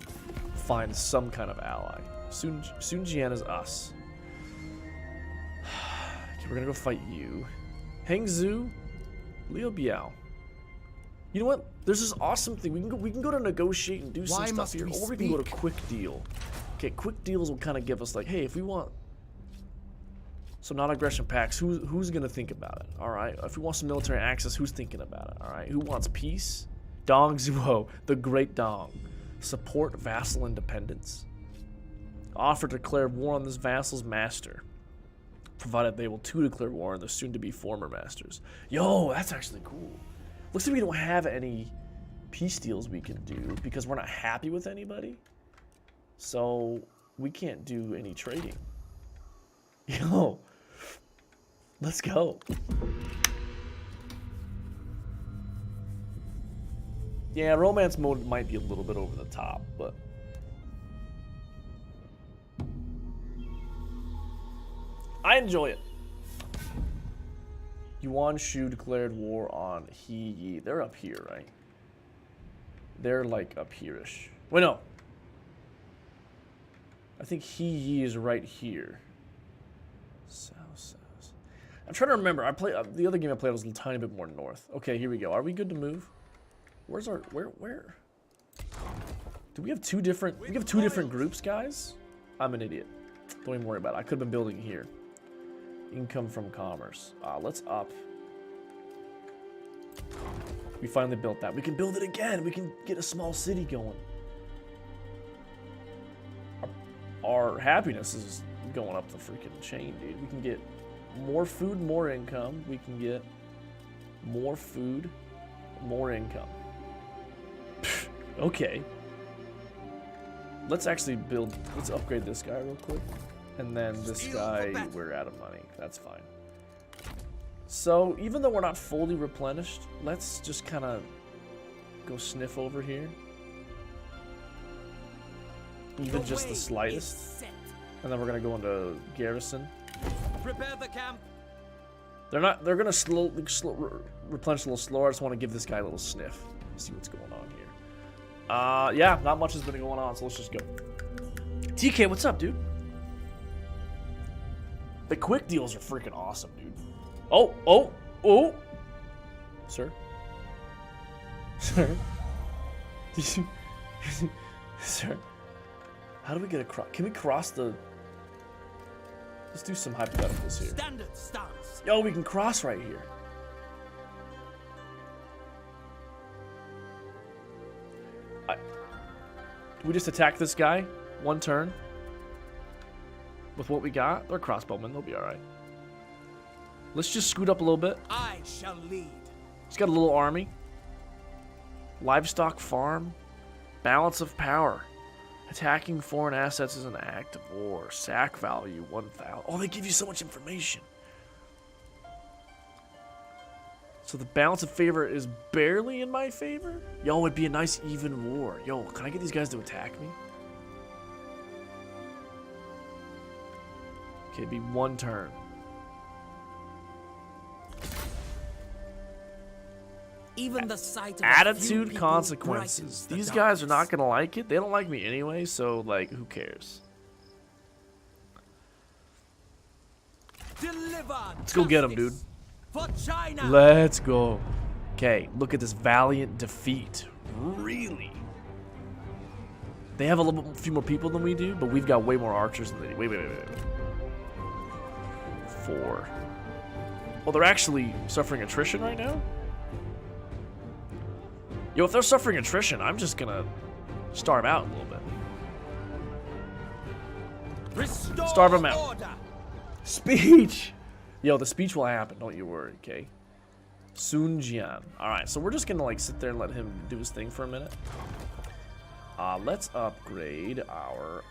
Speaker 1: find some kind of ally. Sun Jian is us. Okay, we're going to go fight you. Hangzhou, Liu Biao. You know what? There's this awesome thing. We can go to negotiate and do some stuff here, or we can go to quick deal. Okay, quick deals will kind of give us like, hey, if we want some non-aggression pacts, who's gonna think about it? All right. If we want some military access, who's thinking about it? All right. Who wants peace? Dong Zhuo, the Great Dong. Support vassal independence. Offer to declare war on this vassal's master, provided they will too declare war on the soon-to-be former masters. Yo, that's actually cool. Looks like we don't have any peace deals we can do because we're not happy with anybody. So we can't do any trading. Yo, let's go. Yeah, romance mode might be a little bit over the top, but... I enjoy it. Yuan Shu declared war on He Yi. They're up here, right? They're like up here-ish. Wait, no. I think He Yi is right here. South. I'm trying to remember. The other game I played was a tiny bit more north. Okay, here we go. Are we good to move? Where's our where? Do we have two different? We have two different groups, guys. I'm an idiot. Don't even worry about it. I could have been building here. Income from commerce. Let's up. We finally built that. We can build it again. We can get a small city going. Our happiness is going up the freaking chain, dude. We can get more food, more income. We can get more food, more income. Okay. Let's actually build. Let's upgrade this guy real quick. And then this guy, we're out of money. That's fine. So, even though we're not fully replenished, let's just kind of go sniff over here. Even just the slightest. And then we're going to go into garrison.
Speaker 2: Prepare the camp.
Speaker 1: They're going to replenish a little slower. I just want to give this guy a little sniff. See what's going on here. Yeah, not much has been going on, so let's just go. TK, what's up, dude? The quick deals are freaking awesome, dude. Oh. Sir? Sir? Did you... Sir? How do we get across? Can we cross the... Let's do some hypotheticals here.
Speaker 2: Standard stance.
Speaker 1: Yo, we can cross right here. Do we just attack this guy? One turn? With what we got? They're crossbowmen. They'll be alright. Let's just scoot up a little bit.
Speaker 2: I shall lead.
Speaker 1: He's got a little army. Livestock farm. Balance of power. Attacking foreign assets is an act of war. Sack value 1,000. Oh, they give you so much information. So the balance of favor is barely in my favor? Yo, it'd be a nice even war. Yo, can I get these guys to attack me? Okay, it'd be one turn.
Speaker 2: Even the sight of
Speaker 1: Attitude consequences. These guys are not gonna like it. They don't like me anyway, so like, who cares? Let's go get them, dude.
Speaker 2: For China.
Speaker 1: Let's go. Okay, look at this valiant defeat. Really? They have a few more people than we do, but we've got way more archers than they do. Wait. 4. Well, they're actually suffering attrition right now? Yo, if they're suffering attrition, I'm just gonna starve out a little bit.
Speaker 2: Restore
Speaker 1: Starve them out.
Speaker 2: order.
Speaker 1: Speech! Yo, the speech will happen, don't you worry, okay? Sun Jian. Alright, so we're just gonna like sit there and let him do his thing for a minute. Let's upgrade our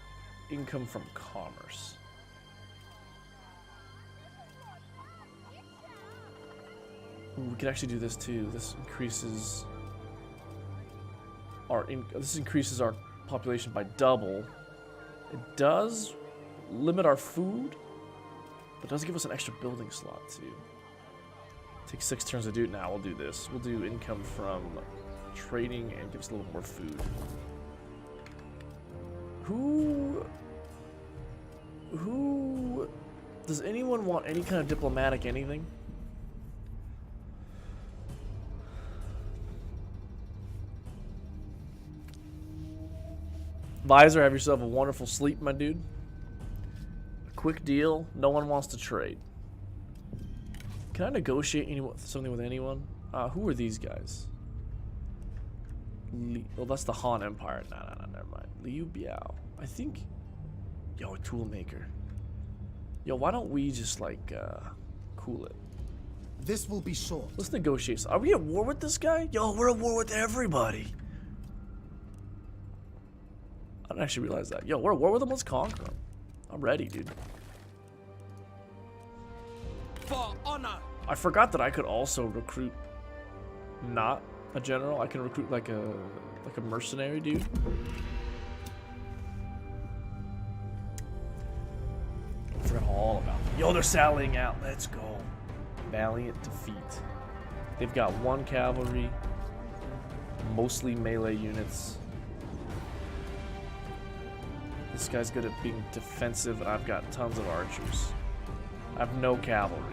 Speaker 1: income from commerce. we can actually do this too. This increases our population by double. It does limit our food, but it does give us an extra building slot too. Takes 6 turns to do it. Now we'll do this. We'll do income from trading and give us a little more food. Who does anyone want any kind of diplomatic anything? Visor, have yourself a wonderful sleep, my dude. A quick deal. No one wants to trade. Can I negotiate something with anyone? Who are these guys? Well, that's the Han Empire. No, never mind. Liu Biao. I think... Yo, a tool maker. Yo, why don't we just, like, cool it?
Speaker 5: This will be short.
Speaker 1: Let's negotiate. Are we at war with this guy? Yo, we're at war with everybody. I didn't actually realize that. Yo, we're at war with him. Let's conquer him. I'm ready, dude.
Speaker 2: For honor.
Speaker 1: I forgot that I could also recruit not a general. I can recruit like a mercenary dude. I forgot all about that. Yo, they're sallying out. Let's go. Valiant defeat. They've got 1 cavalry, mostly melee units. This guy's good at being defensive, and I've got tons of archers. I have no cavalry.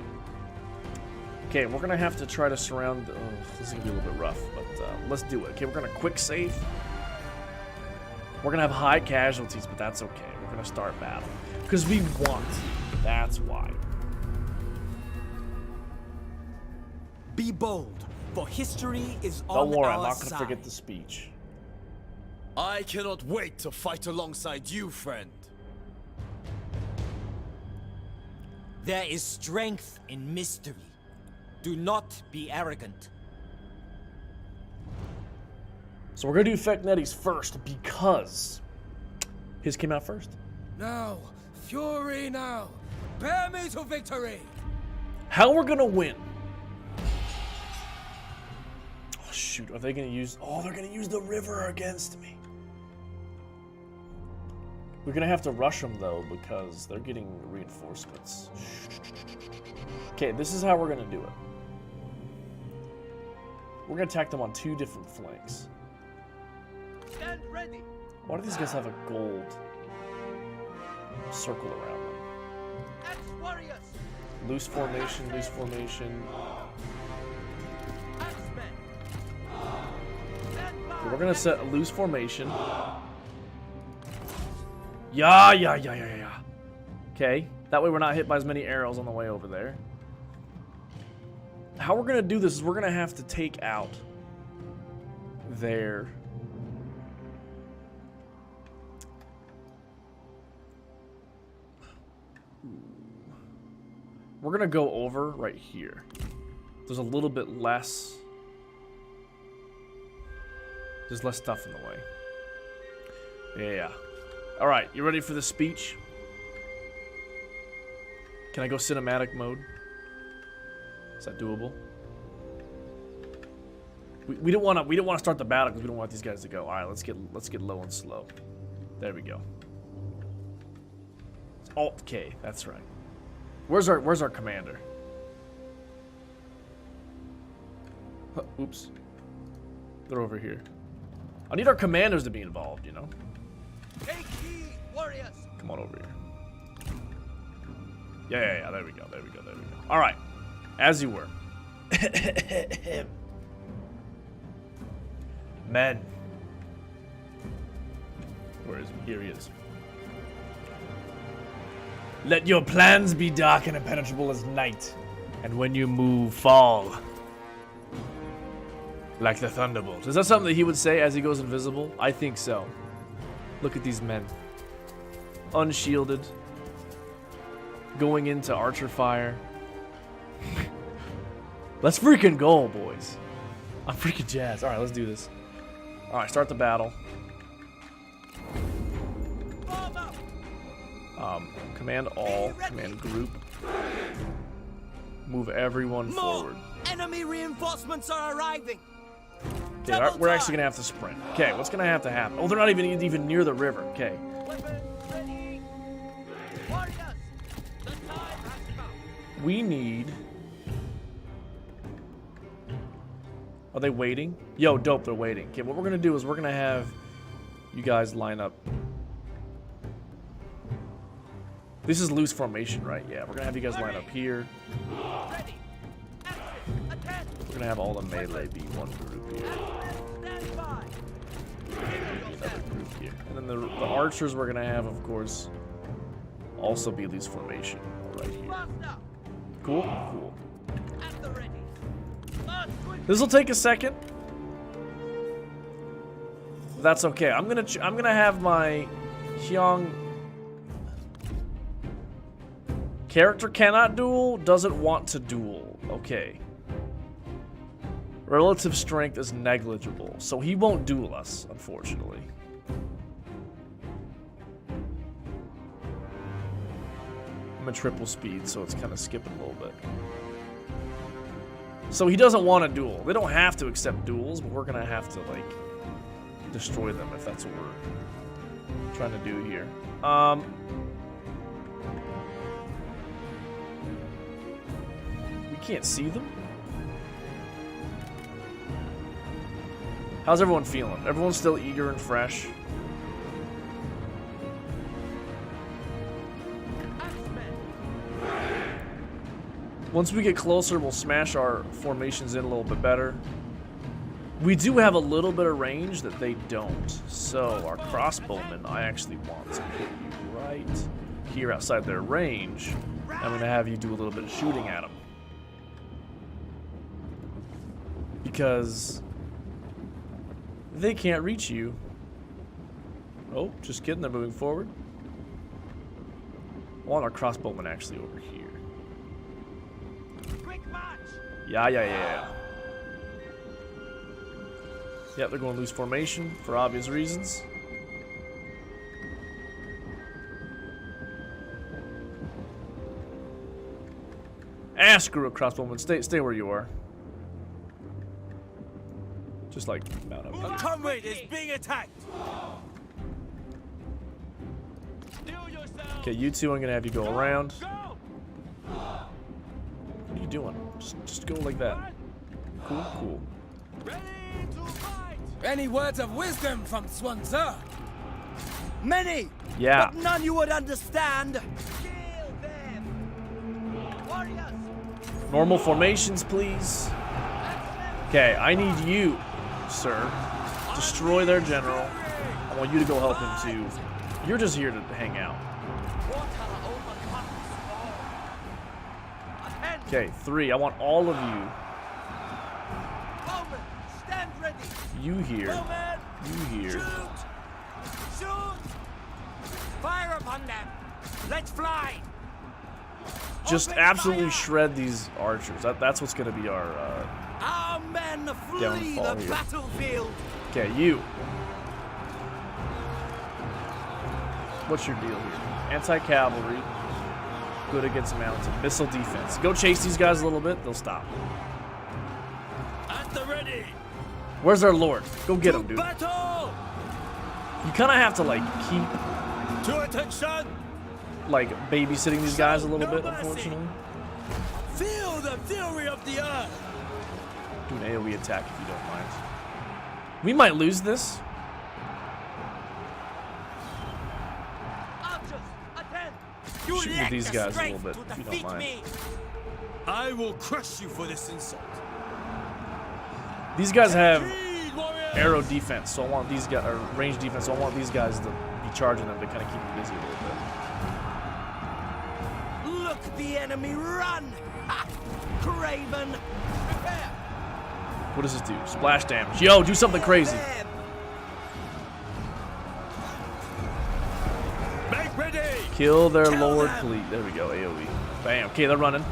Speaker 1: Okay, we're gonna have to try to surround. Oh, this is gonna be a little bit rough, but let's do it. Okay, we're gonna quick save. We're gonna have high casualties, but that's okay. We're gonna start battle because we want to. That's why.
Speaker 2: Be bold, for history is on our side.
Speaker 1: Don't worry, I'm not gonna forget the speech.
Speaker 6: I cannot wait to fight alongside you, friend.
Speaker 2: There is strength in mystery. Do not be arrogant.
Speaker 1: So we're gonna do Fekneti's first because his came out first.
Speaker 6: Now, fury now. Bear me to victory.
Speaker 1: How we're gonna win? Oh shoot, are they gonna use? Oh, they're gonna use the river against me. We're gonna have to rush them though because they're getting reinforcements. Okay, this is how we're gonna do it. We're gonna attack them on 2 different flanks.
Speaker 2: Stand ready.
Speaker 1: Why do these guys have a gold circle around them?
Speaker 2: Ex-warriors.
Speaker 1: Loose formation, loose formation.
Speaker 2: Axemen. Stand by.
Speaker 1: Okay, we're gonna set a loose formation. Yeah. Okay, that way we're not hit by as many arrows on the way over there. How we're gonna do this is we're gonna have to take out their we're gonna go over right here. There's a little bit less. There's less stuff in the way. Yeah. All right, you ready for the speech? Can I go cinematic mode? Is that doable? We don't want to start the battle because we don't want these guys to go. All right, let's get low and slow. There we go. Alt K, that's right. Where's our commander? Huh, oops. They're over here. I need our commanders to be involved, you know.
Speaker 2: Take heed, warriors.
Speaker 1: Come on over here. Yeah. There we go. All right. As you were. Men. Where is he? Here he is. Let your plans be dark and impenetrable as night, and when you move, fall. Like the thunderbolt. Is that something that he would say as he goes invisible? I think so. Look at these men. Unshielded. Going into archer fire. Let's freaking go, boys. I'm freaking jazzed. Alright, let's do this. Alright, start the battle. Command all. Command group. Move everyone
Speaker 2: More
Speaker 1: forward.
Speaker 2: enemy reinforcements are arriving.
Speaker 1: Okay, we're actually gonna have to sprint. Okay, what's gonna have to happen? Oh, they're not even near the river. Okay. We need. Are they waiting? Yo, dope, they're waiting. Okay, what we're gonna do is we're gonna have you guys line up. This is loose formation, right? Yeah, we're gonna have you guys line up here. We're gonna have all the melee be one group here. Another group here. And then the archers we're gonna have, of course, also be loose formation right here. Cool? Cool. This will take a second. That's okay. I'm gonna have my Hyung character cannot duel, doesn't want to duel. Okay. Relative strength is negligible, so he won't duel us, unfortunately. I'm at triple speed, so it's kind of skipping a little bit. So he doesn't want to duel. They don't have to accept duels, but we're gonna have to like destroy them if that's what we're trying to do here. We can't see them. How's everyone feeling? Everyone's still eager and fresh. Once we get closer, we'll smash our formations in a little bit better. We do have a little bit of range that they don't. So our crossbowmen, I actually want to put you right here outside their range. I'm going to have you do a little bit of shooting at them. Because they can't reach you. Oh, just kidding, they're moving forward. I want our crossbowmen actually over here. Yeah. Yep, they're going to lose formation for obvious reasons. Ah, screw it, crossbowman. Stay where you are. Just like mount up.
Speaker 2: A comrade is being attacked.
Speaker 1: Okay, you two, I'm gonna have you go around. What are you doing? Just go like that. Cool.
Speaker 6: Any words of wisdom from Sun Jian?
Speaker 2: Many.
Speaker 1: Yeah.
Speaker 2: But none you would understand. Kill them. Warriors.
Speaker 1: Normal formations, please. Okay, I need you, sir. Destroy their general. I want you to go help him too. You're just here to hang out. Okay, 3. I want all of you.
Speaker 2: Stand ready.
Speaker 1: You here. You here.
Speaker 2: Shoot! Fire upon them. Let's fly.
Speaker 1: Just absolutely shred these archers. That's what's going to be our
Speaker 2: Our men flee
Speaker 1: downfall
Speaker 2: the
Speaker 1: here.
Speaker 2: battlefield.
Speaker 1: Okay, you. What's your deal here? Anti-cavalry. Good against mounted. Missile defense. Go chase these guys a little bit. They'll stop.
Speaker 2: At the ready.
Speaker 1: Where's our lord? Go get him, dude.
Speaker 2: Battle.
Speaker 1: You kind of have to, like, keep,
Speaker 2: To attention.
Speaker 1: like, babysitting these guys a little
Speaker 2: No
Speaker 1: bit,
Speaker 2: mercy.
Speaker 1: unfortunately.
Speaker 2: Feel the fury of the earth.
Speaker 1: Do an AoE attack if you don't mind. We might lose this.
Speaker 2: Archers, attend.
Speaker 1: Shoot with these guys a little bit, if you don't mind.
Speaker 2: I will crush you for this insult.
Speaker 1: These guys have
Speaker 2: Lead, warriors.
Speaker 1: arrow defense, so I want these guys, or range defense, so I want these guys to be charging them to kind of keep them busy a little bit.
Speaker 2: Look the enemy run. Ha! Craven. Prepare.
Speaker 1: What does this do? Splash damage. Yo, do something crazy.
Speaker 2: Them. Make ready.
Speaker 1: Kill their
Speaker 2: Kill
Speaker 1: lord,
Speaker 2: them.
Speaker 1: please. There we go, AoE. Bam. Okay, they're running.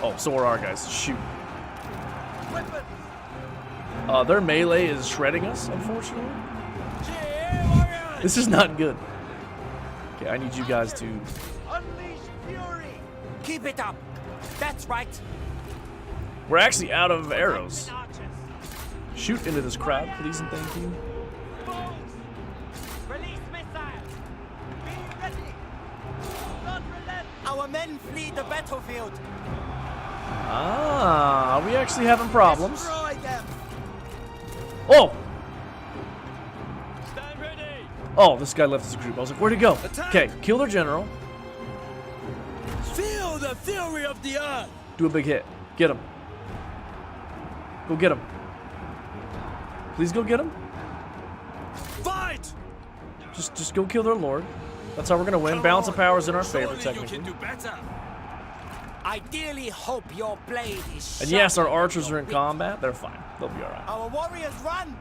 Speaker 1: Oh, so are our guys. Shoot.
Speaker 2: Weapons.
Speaker 1: Their melee is shredding us, unfortunately.
Speaker 2: Cheer, warriors.
Speaker 1: This is not good. Okay, I need you guys to...
Speaker 2: Unleash fury. Keep it up. That's right.
Speaker 1: We're actually out of arrows. Shoot into this crowd, please and thank you.
Speaker 7: Release missiles. Be ready. Not relent.
Speaker 2: Our men flee the battlefield.
Speaker 1: Ah, we actually having problems.
Speaker 2: Destroy them.
Speaker 1: Oh!
Speaker 7: Stand ready.
Speaker 1: Oh, this guy left his group. I was like, where'd he go? Okay, kill their general.
Speaker 6: Feel the fury of the earth.
Speaker 1: Do a big hit. Get him. Go get him. Please go get him.
Speaker 6: Fight.
Speaker 1: Just go kill their lord. That's how we're gonna win. Balance of power is in our favor,
Speaker 6: Surely
Speaker 1: technically.
Speaker 6: you can do better.
Speaker 2: I dearly hope your blade is
Speaker 1: And yes, our
Speaker 2: sharper
Speaker 1: archers
Speaker 2: than
Speaker 1: are
Speaker 2: your
Speaker 1: in
Speaker 2: wit.
Speaker 1: combat. They're fine. They'll be alright.
Speaker 2: Our warriors run.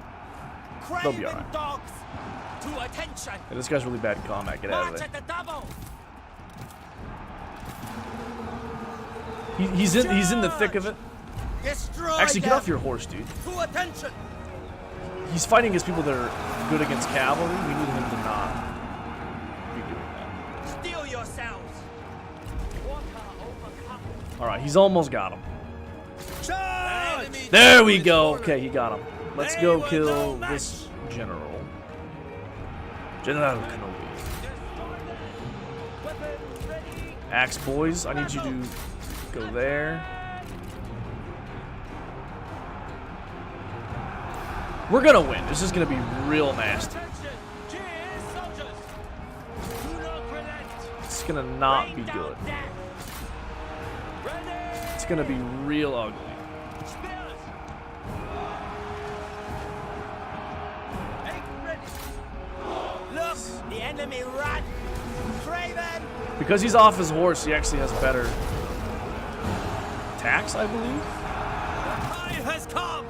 Speaker 1: They'll be
Speaker 2: Craven
Speaker 1: alright.
Speaker 2: dogs. To attention.
Speaker 1: Yeah, this guy's really bad in combat. Get out of
Speaker 2: March
Speaker 1: there.
Speaker 2: at the double.
Speaker 1: He's in the thick of it.
Speaker 2: Destroy
Speaker 1: Actually, get
Speaker 2: them.
Speaker 1: off your horse, dude.
Speaker 2: To attention.
Speaker 1: He's fighting against people that are good against cavalry. We need him to not be doing that.
Speaker 2: Steel yourselves.
Speaker 1: Alright, he's almost got him.
Speaker 6: Charge.
Speaker 1: There we go. Okay, he got him. Let's go kill this general. General Kenobi. Axe boys, I need you to go there. We're gonna win. This is gonna be real nasty. It's gonna not be good. It's gonna be real ugly.
Speaker 2: Look, the enemy run. Craven.
Speaker 1: Because he's off his horse, he actually has better attacks, I believe.
Speaker 6: Time has come.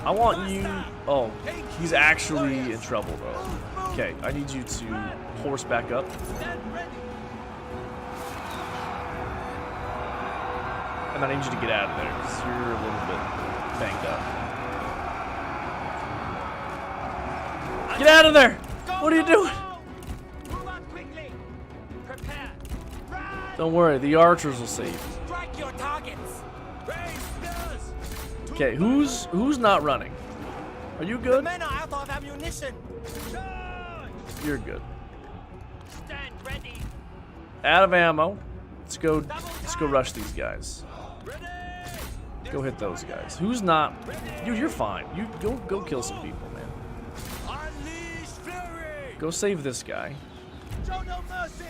Speaker 1: I want you... Oh, he's actually in trouble, though. Okay, I need you to horse back up. And I need you to get out of there, because you're a little bit banged up. Get out of there! What are you doing?
Speaker 7: Move out quickly. Prepare. Run.
Speaker 1: Don't worry, the archers will save you.
Speaker 2: Strike your targets.
Speaker 6: Raise spears.
Speaker 1: Okay, who's not running? Are you
Speaker 2: The
Speaker 1: good?
Speaker 2: men are out of ammunition.
Speaker 6: Charge.
Speaker 1: You're good.
Speaker 7: Stand ready.
Speaker 1: Out of ammo. Let's go rush these guys.
Speaker 6: Ready.
Speaker 1: Go hit those guys. Who's not? You're fine. You go kill some people, man.
Speaker 6: Unleash fury.
Speaker 1: Go save this guy.
Speaker 2: Show no mercy.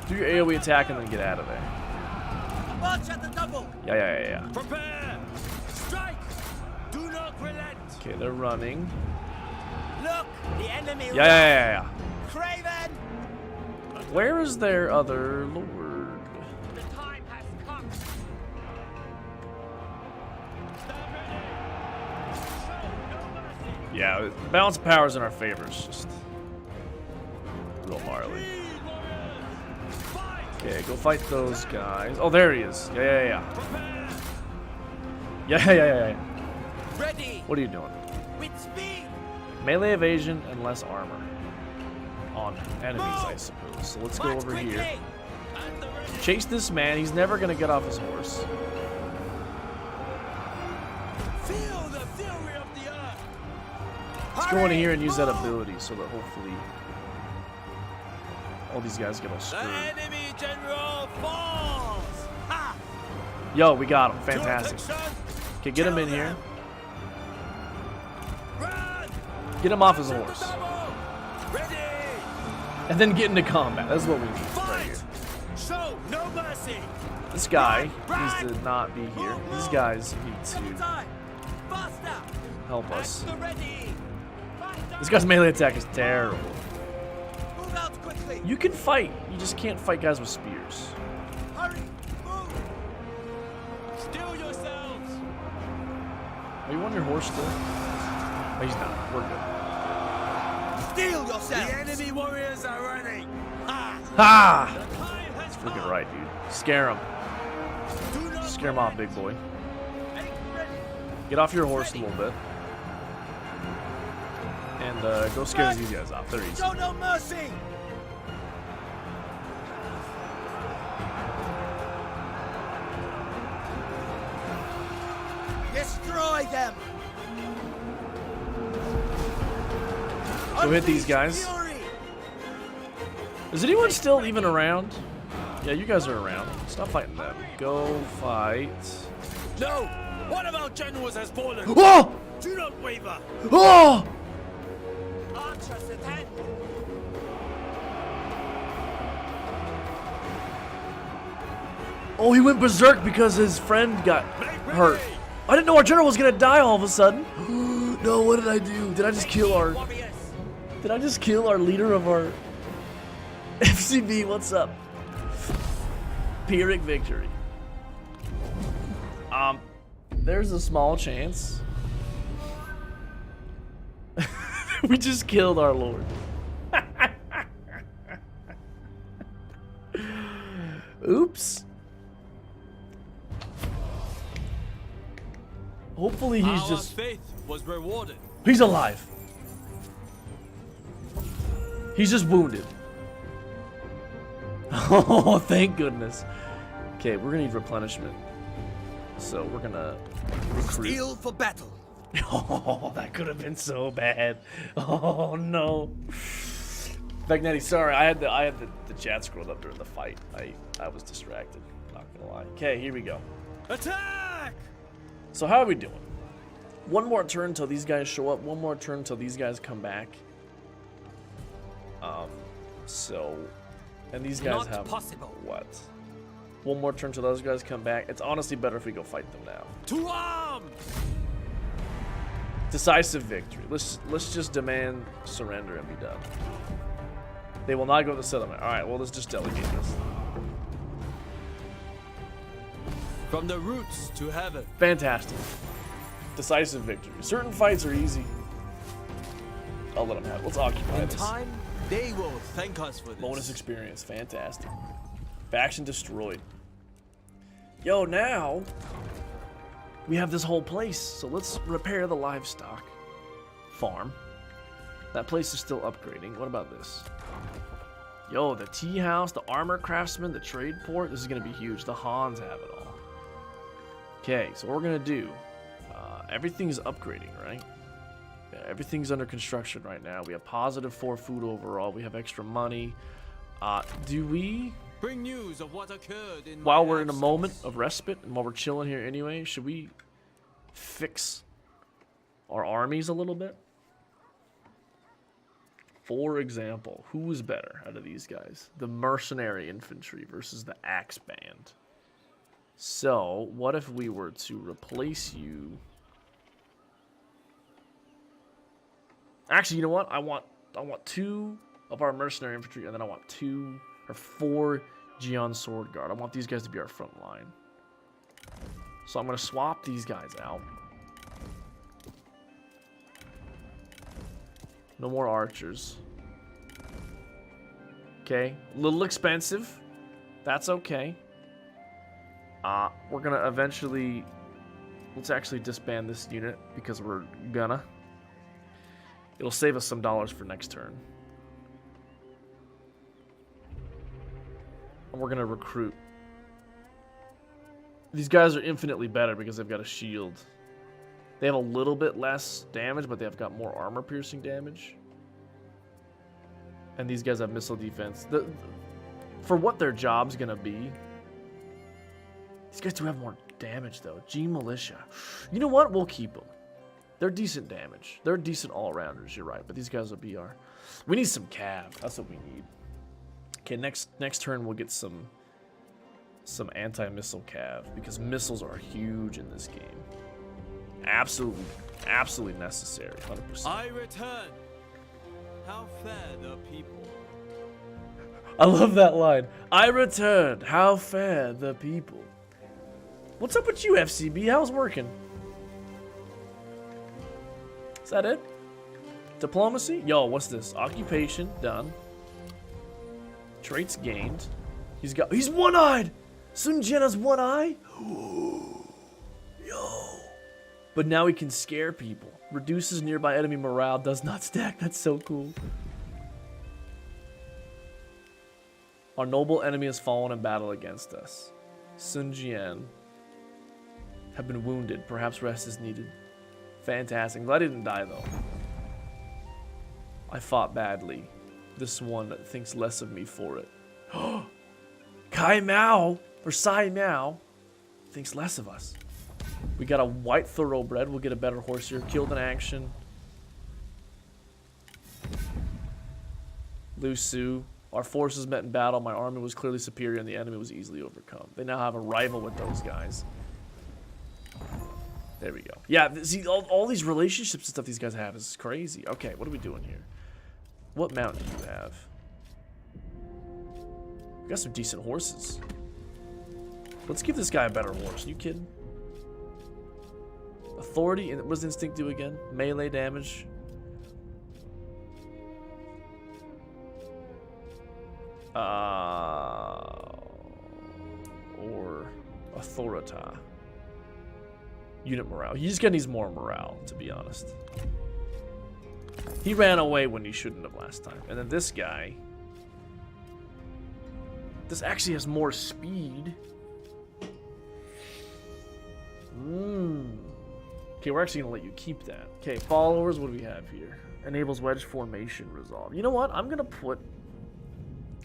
Speaker 1: Do your AoE attack and then get out of there.
Speaker 2: March at the double.
Speaker 1: Yeah.
Speaker 6: Prepare. Strike. Do not relent.
Speaker 1: Okay, they're running.
Speaker 2: Look, the enemy run.
Speaker 1: Yeah.
Speaker 2: Craven.
Speaker 1: Where is their other lord?
Speaker 7: The time has come. Stand ready. Show no mercy.
Speaker 1: Yeah, balance of power is in our favor. It's just real gnarly.
Speaker 6: Lead warriors. Fight.
Speaker 1: Okay, go fight those guys. Oh, there he is. Yeah.
Speaker 6: Prepare.
Speaker 1: Yeah.
Speaker 2: Ready.
Speaker 1: What are you doing?
Speaker 2: With speed.
Speaker 1: Melee evasion and less armor on enemies, I suppose. So let's go
Speaker 2: March
Speaker 1: over
Speaker 2: quickly.
Speaker 1: here.
Speaker 6: And the ready.
Speaker 1: Chase this man. He's never gonna get off his horse.
Speaker 6: Feel the fury of the earth.
Speaker 1: Let's go in here and use that ability so that hopefully all these guys get all
Speaker 6: The
Speaker 1: screwed.
Speaker 6: enemy general falls. Ha!
Speaker 1: Yo, we got him.
Speaker 6: To
Speaker 1: Fantastic.
Speaker 6: attention.
Speaker 1: Okay, get him in
Speaker 6: Kill
Speaker 1: here.
Speaker 6: them. Run.
Speaker 1: Get him off his
Speaker 6: March at
Speaker 1: horse.
Speaker 6: the double. Ready.
Speaker 1: And then get into combat. That's what we need right
Speaker 6: Fight.
Speaker 1: here.
Speaker 6: Show no mercy.
Speaker 1: This guy
Speaker 2: Run.
Speaker 1: needs to not be here. These guys need
Speaker 2: Double
Speaker 1: to
Speaker 2: time. Faster.
Speaker 1: help
Speaker 2: At
Speaker 1: us.
Speaker 2: the ready.
Speaker 1: This guy's melee attack is terrible.
Speaker 2: Move out quickly.
Speaker 1: You can fight. You just can't fight guys with spears.
Speaker 2: Hurry. Move.
Speaker 6: Still yourselves.
Speaker 1: Are you on your horse still? Oh, he's not. We're good.
Speaker 2: Steel
Speaker 6: The
Speaker 2: yourself.
Speaker 6: enemy warriors are running. Ha!
Speaker 1: Ha!
Speaker 6: The time has
Speaker 1: Freaking
Speaker 6: come.
Speaker 1: right, dude. Scare him.
Speaker 6: Do not
Speaker 1: Scare him off, big boy.
Speaker 6: Make ready.
Speaker 1: Get off your horse a little bit. and go scare these guys off. They're easy.
Speaker 2: Show no mercy! Destroy them!
Speaker 1: Go hit these guys.
Speaker 2: Fury!
Speaker 1: Is anyone still even around? Yeah, you guys are around. Stop fighting them. Go fight.
Speaker 6: No! One of our generals has fallen!
Speaker 1: Oh!
Speaker 6: Do not waver!
Speaker 1: Oh!
Speaker 7: Archers attend.
Speaker 1: Oh, he went berserk because his friend got hurt. I didn't know our general was gonna die all of a sudden. No, what did I do? Did I just kill our...
Speaker 7: Warriors.
Speaker 1: Did I just kill our leader of our... FCB, what's up? Pyrrhic victory. There's a small chance. We just killed our lord. Oops. Hopefully he's
Speaker 6: Our
Speaker 1: just...
Speaker 6: faith was rewarded.
Speaker 1: He's alive. He's just wounded. Oh, thank goodness. Okay, we're gonna need replenishment. So we're gonna recruit.
Speaker 2: Steel for battle.
Speaker 1: Oh, that could have been so bad. Oh no. Bagnetti, sorry, I had the chat scrolled up during the fight. I was distracted. Not gonna lie. Okay, here we go.
Speaker 6: Attack!
Speaker 1: So how are we doing? One more turn until these guys show up. One more turn until these guys come back. And these guys
Speaker 6: Not
Speaker 1: have
Speaker 6: possible.
Speaker 1: what? One more turn until those guys come back. It's honestly better if we go fight them now.
Speaker 6: To arms!
Speaker 1: Decisive victory. Let's just demand surrender and be done. They will not go to the settlement. All right. Well, let's just delegate this.
Speaker 6: From the roots to heaven.
Speaker 1: Fantastic. Decisive victory. Certain fights are easy. I'll let them have it. Let's occupy
Speaker 6: In
Speaker 1: this.
Speaker 6: time, they will thank us for this.
Speaker 1: Bonus experience. Fantastic. Faction destroyed. Yo, now we have this whole place. So let's repair the livestock farm. That place is still upgrading. What about this? Yo, the tea house, the armor craftsman, the trade port. This is going to be huge. The Hans have it all. Okay, so what we're going to do, everything's upgrading, right? Yeah, everything's under construction right now. We have +4 food overall. We have extra money. Do we,
Speaker 6: Bring news of what occurred in
Speaker 1: while
Speaker 6: my
Speaker 1: we're in a
Speaker 6: absence.
Speaker 1: moment of respite and while we're chilling here anyway, should we fix our armies a little bit? For example, who is better out of these guys? The mercenary infantry versus the axe band. So, what if we were to replace you? Actually, you know what? I want 2 of our mercenary infantry, and then I want 2 or 4 Jian sword guard. I want these guys to be our front line. So I'm gonna swap these guys out. No more archers. Okay, a little expensive. That's okay. We're gonna eventually... Let's actually disband this unit because we're gonna. It'll save us some dollars for next turn. And we're gonna recruit. These guys are infinitely better because they've got a shield. They have a little bit less damage, but they've got more armor-piercing damage. And these guys have missile defense. For what their job's gonna be, these guys do have more damage, though. G Militia. You know what? We'll keep them. They're decent damage. They're decent all-rounders, you're right. But these guys will be our... We need some cav. That's what we need. Okay, next turn we'll get some anti-missile cav. Because missiles are huge in this game. Absolutely necessary. 100%.
Speaker 6: I return. How fair the people.
Speaker 1: I love that line. I returned. How fair the people. What's up with you, FCB? How's it working? Is that it? Diplomacy? Yo, what's this? Occupation, done. Traits gained. He's one-eyed! Sun Jian has one eye? Yo. But now he can scare people. Reduces nearby enemy morale, does not stack. That's so cool. Our noble enemy has fallen in battle against us. Sun Jian have been wounded. Perhaps rest is needed. Fantastic. Glad he didn't die, though. I fought badly. This one thinks less of me for it. Kai Mao, or Sai Mao, thinks less of us. We got a white thoroughbred. We'll get a better horse here. Killed in action. Lu Su. Our forces met in battle. My army was clearly superior and the enemy was easily overcome. They now have a rival with those guys. There we go. Yeah, see, all these relationships and stuff these guys have is crazy. Okay, what are we doing here? What mount do you have? We got some decent horses. Let's give this guy a better horse. You kidding? Authority, and what does instinct do again? Melee damage. Or Authorita. Unit morale. He just needs more morale, to be honest. He ran away when he shouldn't have last time. And then this guy. This actually has more speed. Okay, we're actually gonna let you keep that. Okay, followers, what do we have here? Enables wedge formation resolve. You know what? I'm gonna put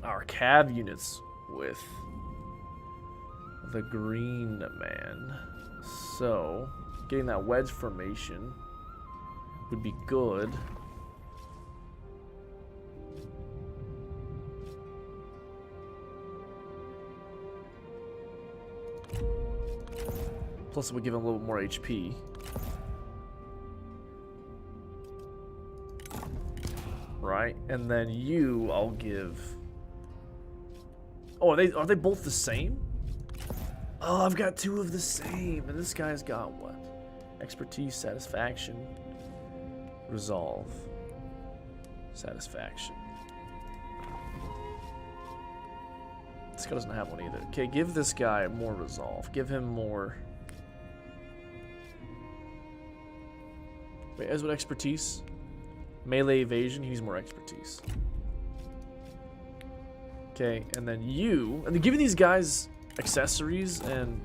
Speaker 1: our cav units with the green man. So, getting that wedge formation would be good. Plus, it would give him a little more HP. Right, and then you, I'll give. Oh, are they both the same? Oh, I've got two of the same, and this guy's got what? Expertise, satisfaction, resolve, satisfaction. This guy doesn't have one either. Okay, give this guy more resolve. Give him more. Wait, as what expertise? Melee evasion, he needs more expertise. Okay, and then you, and then giving these guys accessories and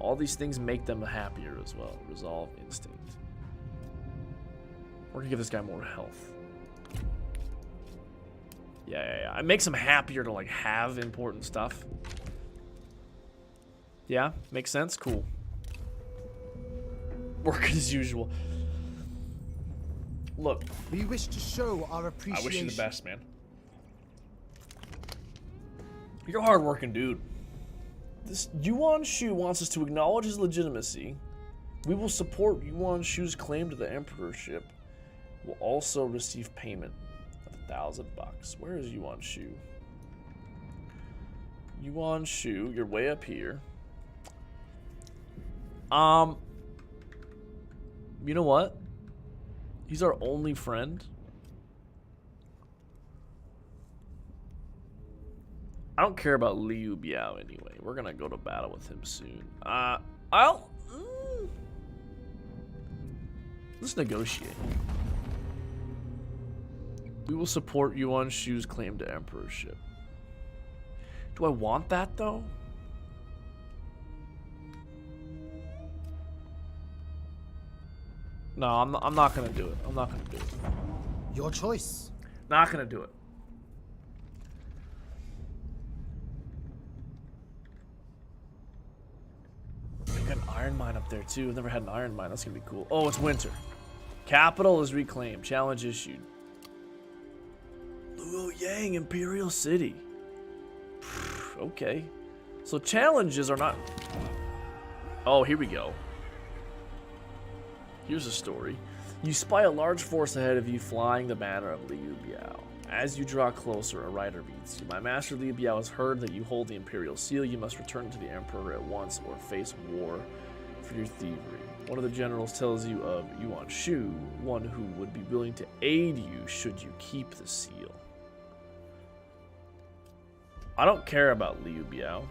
Speaker 1: all these things make them happier as well. Resolve, instinct. We're gonna give this guy more health. Yeah. It makes him happier to like have important stuff. Yeah, makes sense. Cool. Work as usual. Look,
Speaker 5: We wish to show our appreciation.
Speaker 1: I wish you the best, man. You're a hard-working dude. This Yuan Shu wants us to acknowledge his legitimacy. We will support Yuan Shu's claim to the emperorship. We'll also receive payment of $1,000. Where is Yuan Shu? Yuan Shu, you're way up here. You know what? He's our only friend. I don't care about Liu Biao anyway. We're gonna go to battle with him soon. Let's negotiate. We will support Yuan Shu's claim to emperorship. Do I want that though? No, I'm not gonna do it. I'm not gonna do it.
Speaker 5: Your choice.
Speaker 1: Not gonna do it. We got an iron mine up there too. I've never had an iron mine. That's gonna be cool. Oh, it's winter. Capital is reclaimed. Challenge issued. Luoyang Imperial City. Okay. So challenges are not. Oh, here we go. Here's a story. You spy a large force ahead of you flying the banner of Liu Biao. As you draw closer, a rider meets you. My master Liu Biao has heard that you hold the Imperial Seal. You must return to the Emperor at once or face war for your thievery. One of the generals tells you of Yuan Shu, one who would be willing to aid you should you keep the seal. I don't care about Liu Biao.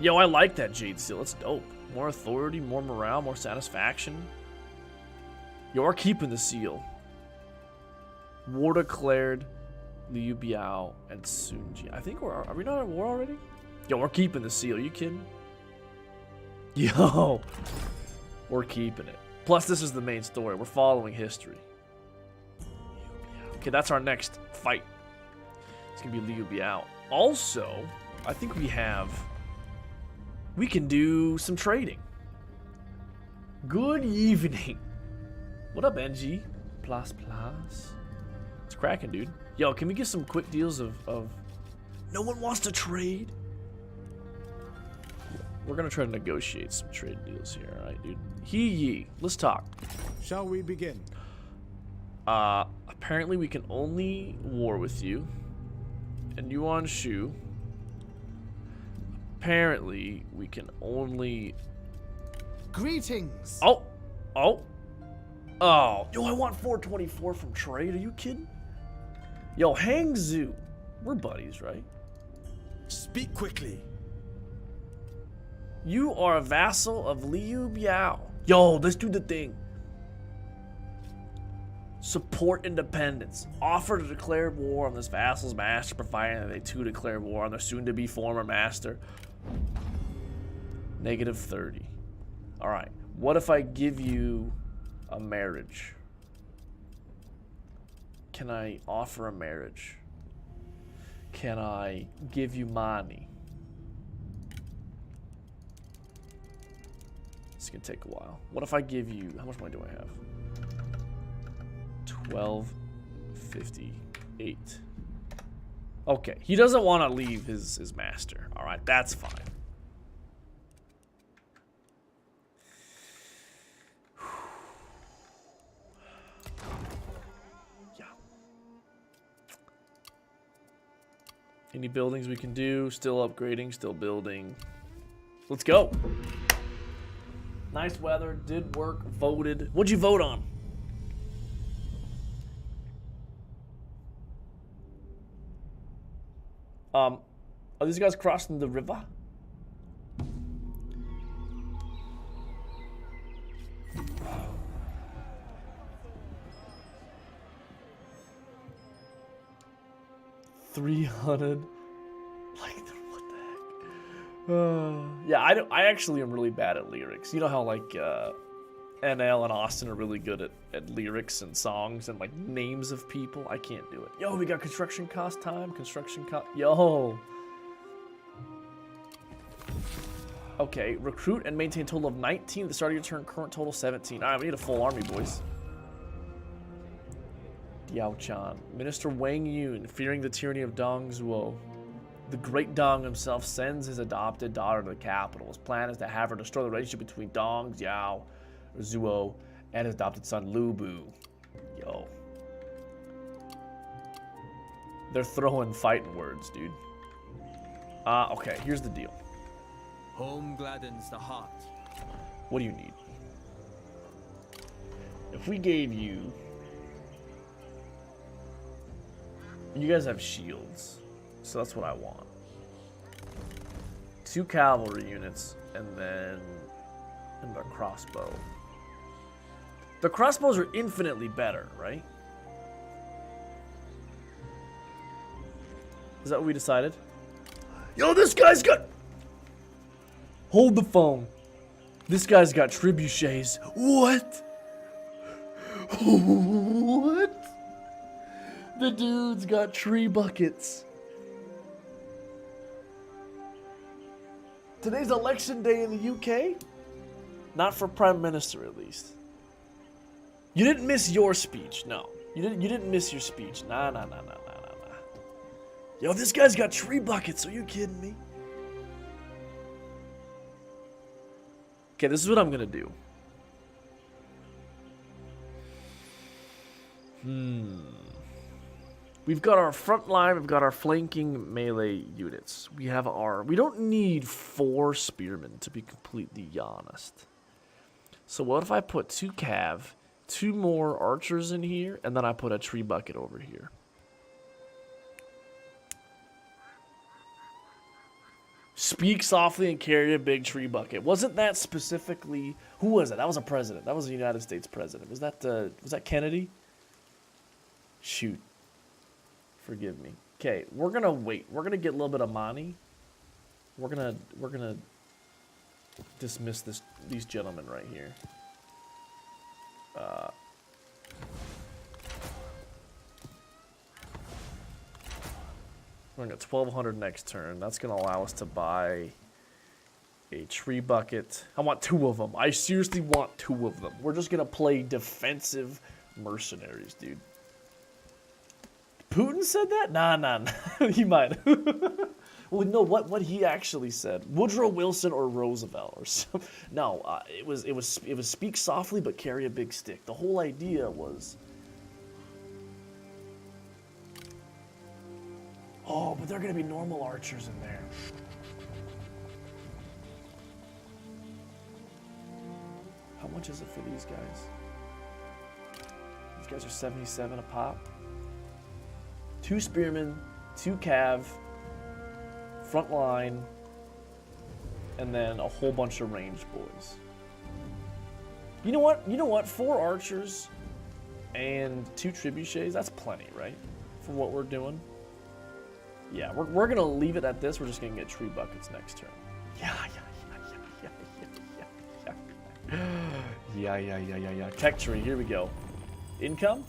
Speaker 1: Yo, I like that Jade Seal. That's dope. More authority, more morale, more satisfaction. Yo, we're keeping the seal. War declared. Liu Biao and Sun Jian. I think are we not at war already? Yo, we're keeping the seal. Are you kidding? Yo, we're keeping it. Plus, this is the main story. We're following history. Okay, that's our next fight. It's gonna be Liu Biao. Also, I think we can do some trading. Good evening. What up, NG? Plus. It's cracking, dude. Yo, can we get some quick deals of no one wants to trade? We're gonna try to negotiate some trade deals here, alright, dude? He, let's talk.
Speaker 5: Shall we begin?
Speaker 1: Apparently we can only war with you. And Yuan Shu. Apparently we can only...
Speaker 5: Greetings!
Speaker 1: Oh! Yo, I want 424 from trade, are you kidding? Yo, Hangzhou. We're buddies, right?
Speaker 6: Speak quickly.
Speaker 1: You are a vassal of Liu Biao. Yo, let's do the thing. Support independence. Offer to declare war on this vassal's master, providing that they too declare war on their soon-to-be former master. -30. Alright, what if I give you a marriage? Can I offer a marriage? Can I give you money? It's gonna take a while. What if I give you, how much money do I have? 1258. Okay, he doesn't want to leave his master. All right, that's fine. Yeah. Any buildings we can do? Still upgrading, still building. Let's go. Nice weather, did work, voted. What'd you vote on? Are these guys crossing the river? $300. Like, what the heck? Yeah, I actually am really bad at lyrics. You know how like NL and Austin are really good at lyrics and songs and like names of people? I can't do it. Yo, we got construction cost time. Yo. Okay, recruit and maintain a total of 19 at the start of your turn. Current total 17. All right, we need a full army, boys. Diao Chan. Minister Wang Yun, fearing the tyranny of Dong Zhuo. The great Dong himself sends his adopted daughter to the capital. His plan is to have her destroy the relationship between Dong Zhuo, and his adopted son Lu Bu. Yo. They're throwing fighting words, dude. Okay, here's the deal.
Speaker 6: Home gladdens the heart.
Speaker 1: What do you need? If we gave you... You guys have shields, so that's what I want. 2 cavalry units, and then a crossbow. The crossbows are infinitely better, right? Is that what we decided? Yo, this guy's got... Hold the phone. This guy's got trebuchets. What? What? The dude's got tree buckets. Today's election day in the UK? Not for Prime Minister, at least. You didn't miss your speech, no. You didn't miss your speech. Nah. Yo, this guy's got tree buckets. Are you kidding me? Okay, this is what I'm gonna do. We've got our front line, we've got our flanking melee units. We don't need 4 spearmen, to be completely honest. So what if I put 2 cav, 2 more archers in here, and then I put a tree bucket over here. Speak softly and carry a big tree bucket. Wasn't that specifically... Who was it? That was a president. That was a United States president. Was that Kennedy? Shoot. Forgive me. Okay, we're gonna wait. We're gonna get a little bit of money. We're gonna dismiss these gentlemen right here. We're gonna get 1,200 next turn. That's gonna allow us to buy a tree bucket. I want 2 of them. I seriously want 2 of them. We're just gonna play defensive mercenaries, dude. Putin said that? Nah. He might. Well, no. What he actually said? Woodrow Wilson or Roosevelt or something? No. It was speak softly but carry a big stick. The whole idea was. Oh, but they're gonna be normal archers in there. How much is it for these guys? These guys are 77 a pop. 2 spearmen, 2 cav, front line, and then a whole bunch of ranged boys. You know what? 4 archers and 2 trebuchets, that's plenty, right? For what we're doing. Yeah, we're gonna leave it at this. We're just gonna get tree buckets next turn. Yeah. Tech tree, here we go. Income?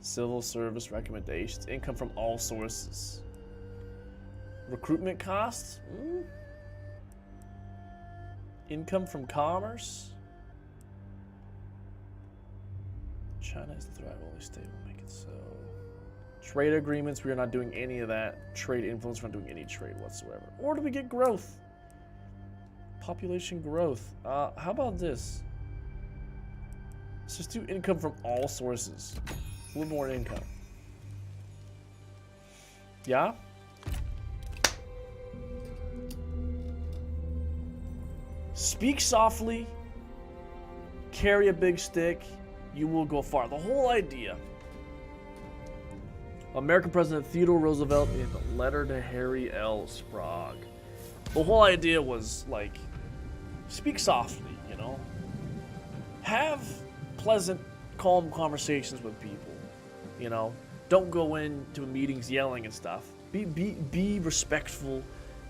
Speaker 1: Civil service recommendations. Income from all sources. Recruitment costs? Income from commerce? China is the thrive only state. We'll make it so. Trade agreements, we are not doing any of that. Trade influence, we're not doing any trade whatsoever. Or do we get growth? Population growth. How about this? Let's just do income from all sources. A little more income. Yeah? Speak softly. Carry a big stick. You will go far. The whole idea. American President Theodore Roosevelt in a letter to Harry L. Sprague. The whole idea was like, speak softly, you know? Have pleasant, calm conversations with people. You know, don't go into meetings yelling and stuff. Be respectful,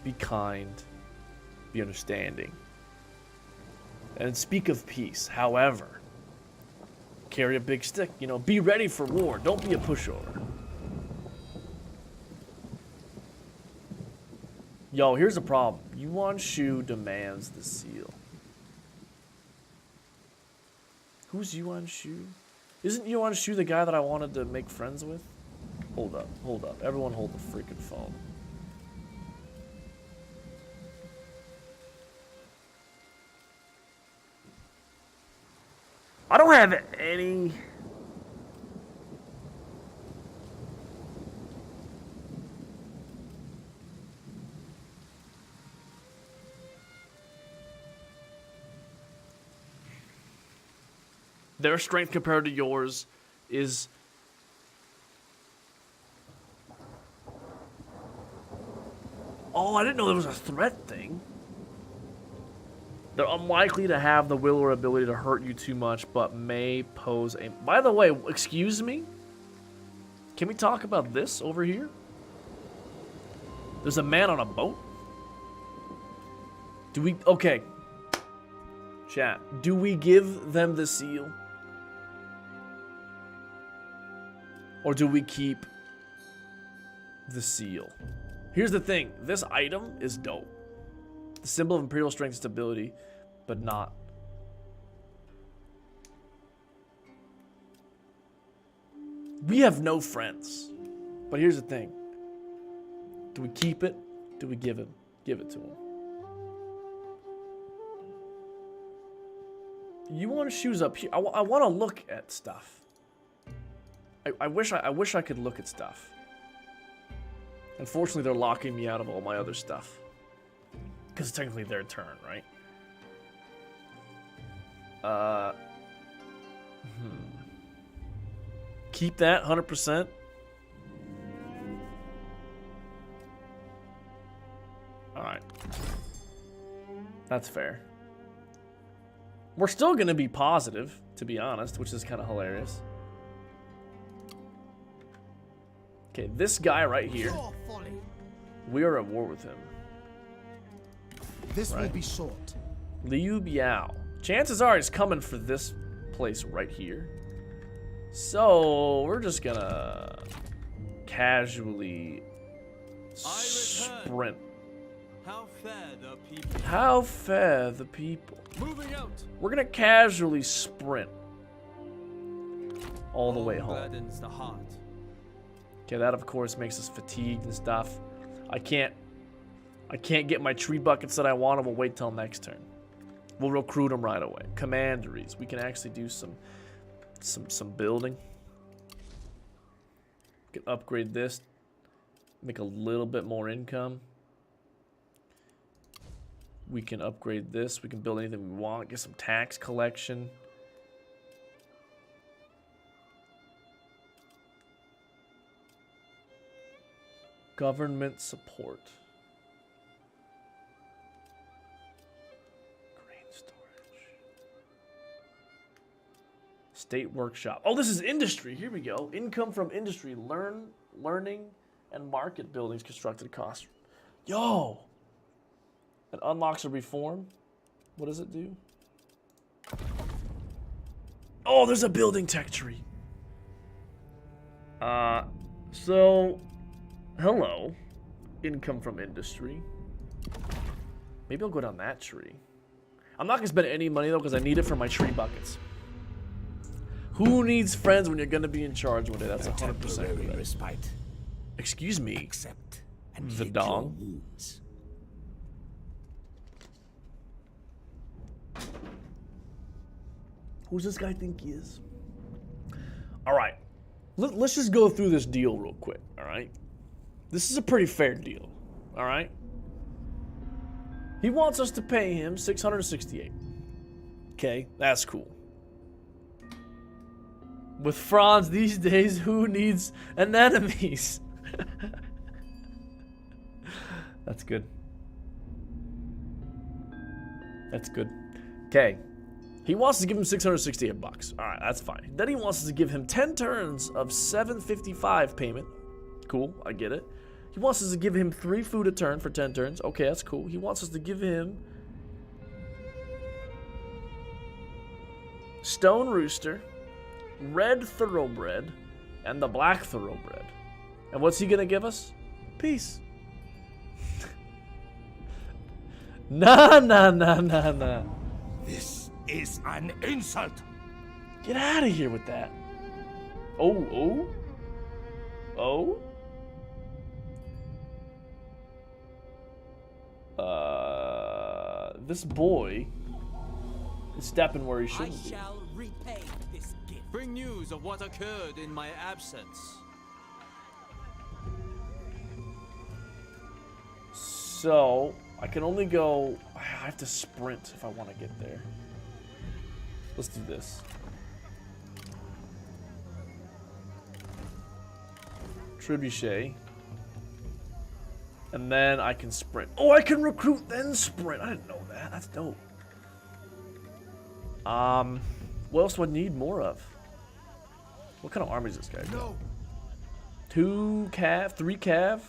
Speaker 1: be kind, be understanding. And speak of peace. However, carry a big stick, you know, be ready for war. Don't be a pushover. Yo, here's a problem. Yuan Shu demands the seal. Who's Yuan Shu? Isn't Yuan Shu the guy that I wanted to make friends with? Hold up. Everyone hold the freaking phone. I don't have any... Their strength compared to yours is... Oh, I didn't know there was a threat thing. They're unlikely to have the will or ability to hurt you too much, but may pose a... By the way, excuse me? Can we talk about this over here? There's a man on a boat? Do we... Okay. Chat. Do we give them the seal? Or do we keep the seal? Here's the thing. This item is dope. The symbol of imperial strength and stability, but not. We have no friends. But here's the thing. Do we keep it? Do we give it to him? You want to shoes up here? I want to look at stuff. I wish I could look at stuff. Unfortunately, they're locking me out of all my other stuff. Because it's technically their turn, right? Keep that 100%. That's fair. We're still going to be positive, to be honest, which is kind of hilarious. Okay, this guy right here,
Speaker 5: Pure folly.
Speaker 1: we are at war with him.
Speaker 5: This will
Speaker 1: Right.
Speaker 5: be short.
Speaker 1: Liu Biao. Chances are he's coming for this place right here. So we're just gonna casually sprint.
Speaker 7: How fair the people.
Speaker 1: How fair the people.
Speaker 7: Moving out.
Speaker 1: We're gonna casually sprint all the way home.
Speaker 7: Gladdens the heart.
Speaker 1: Okay, that of course makes us fatigued and stuff. I can't get my tree buckets that I want. We'll wait till next turn. We'll recruit them right away. Commanderies. We can actually do some building. We can upgrade this. Make a little bit more income. We can upgrade this. We can build anything we want. Get some tax collection. Government support. Grain storage. State workshop. Oh, this is industry. Here we go. Income from industry. Learning and market buildings constructed cost. Yo! It unlocks a reform. What does it do? Oh, there's a building tech tree. So, hello. Income from industry. Maybe I'll go down that tree. I'm not gonna spend any money though because I need it for my tree buckets. Who needs friends when you're gonna be in charge one day? That's 100% correct.
Speaker 2: respite.
Speaker 1: Excuse me.
Speaker 2: Accept and
Speaker 1: The
Speaker 2: lick
Speaker 1: dong.
Speaker 2: your wounds.
Speaker 1: Who's this guy think he is? All right. Let's just go through this deal real quick, all right? This is a pretty fair deal, all right? He wants us to pay him 668. Okay, that's cool. With Franz these days, who needs anemones? That's good. That's good. Okay. He wants to give him 668 bucks. All right, that's fine. Then he wants us to give him 10 turns of 755 payment. Cool, I get it. He wants us to give him 3 food a turn for 10 turns. Okay, that's cool. He wants us to give him Stone Rooster, Red Thoroughbred, and the Black Thoroughbred. And what's he gonna give us? Peace. Nah.
Speaker 2: This is an insult.
Speaker 1: Get out of here with that. Oh. This boy is stepping where he
Speaker 2: I
Speaker 1: shouldn't be.
Speaker 2: shall repay this gift.
Speaker 7: Bring news of what occurred in my absence.
Speaker 1: So, I can only go... I have to sprint if I want to get there. Let's do this. Trebuchet. And then I can sprint. Oh, I can recruit then sprint. I didn't know that. That's dope. What else do I need more of? What kind of army does this guy got?
Speaker 5: No.
Speaker 1: 2 cav, 3 cav.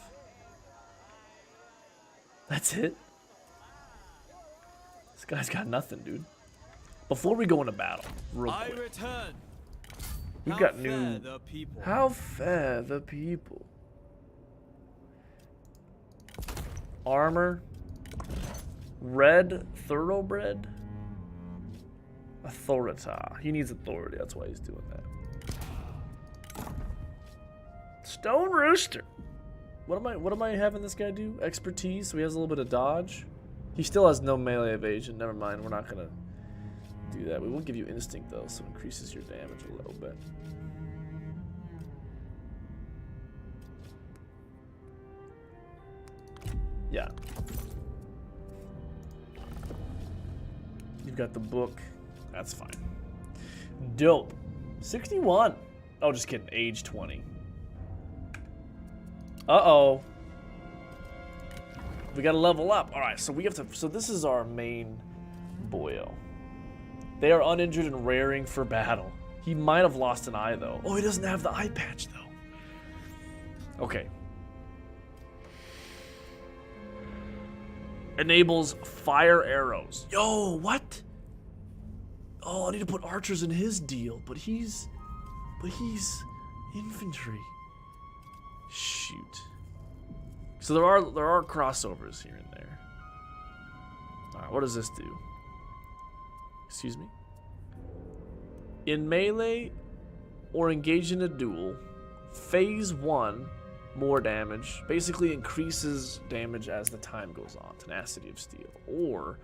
Speaker 1: That's it. This guy's got nothing, dude. Before we go into battle, real
Speaker 7: I
Speaker 1: quick,
Speaker 7: return.
Speaker 1: we've
Speaker 7: How
Speaker 1: got
Speaker 7: fair
Speaker 1: new.
Speaker 7: the people.
Speaker 1: How fair the people. Armor. Red Thoroughbred. Authorita. He needs authority. That's why he's doing that. Stone Rooster. What am I having this guy do? Expertise. So he has a little bit of dodge. He still has no melee evasion. Never mind. We're not gonna do that. We will give you instinct though, so it increases your damage a little bit. Yeah. You've got the book. That's fine. Dope. 61. Oh, just kidding. Age 20. Uh-oh. We gotta level up. All right, so we have to. So this is our main boyo. They are uninjured and raring for battle. He might have lost an eye though. Oh, he doesn't have the eye patch though. Okay. Enables fire arrows. Yo, what? Oh, I need to put archers in his deal, but he's infantry. Shoot. So there are crossovers here and there. All right, what does this do? Excuse me. In melee or engage in a duel, phase 1, more damage. Basically increases damage as the time goes on. Tenacity of Steel. Or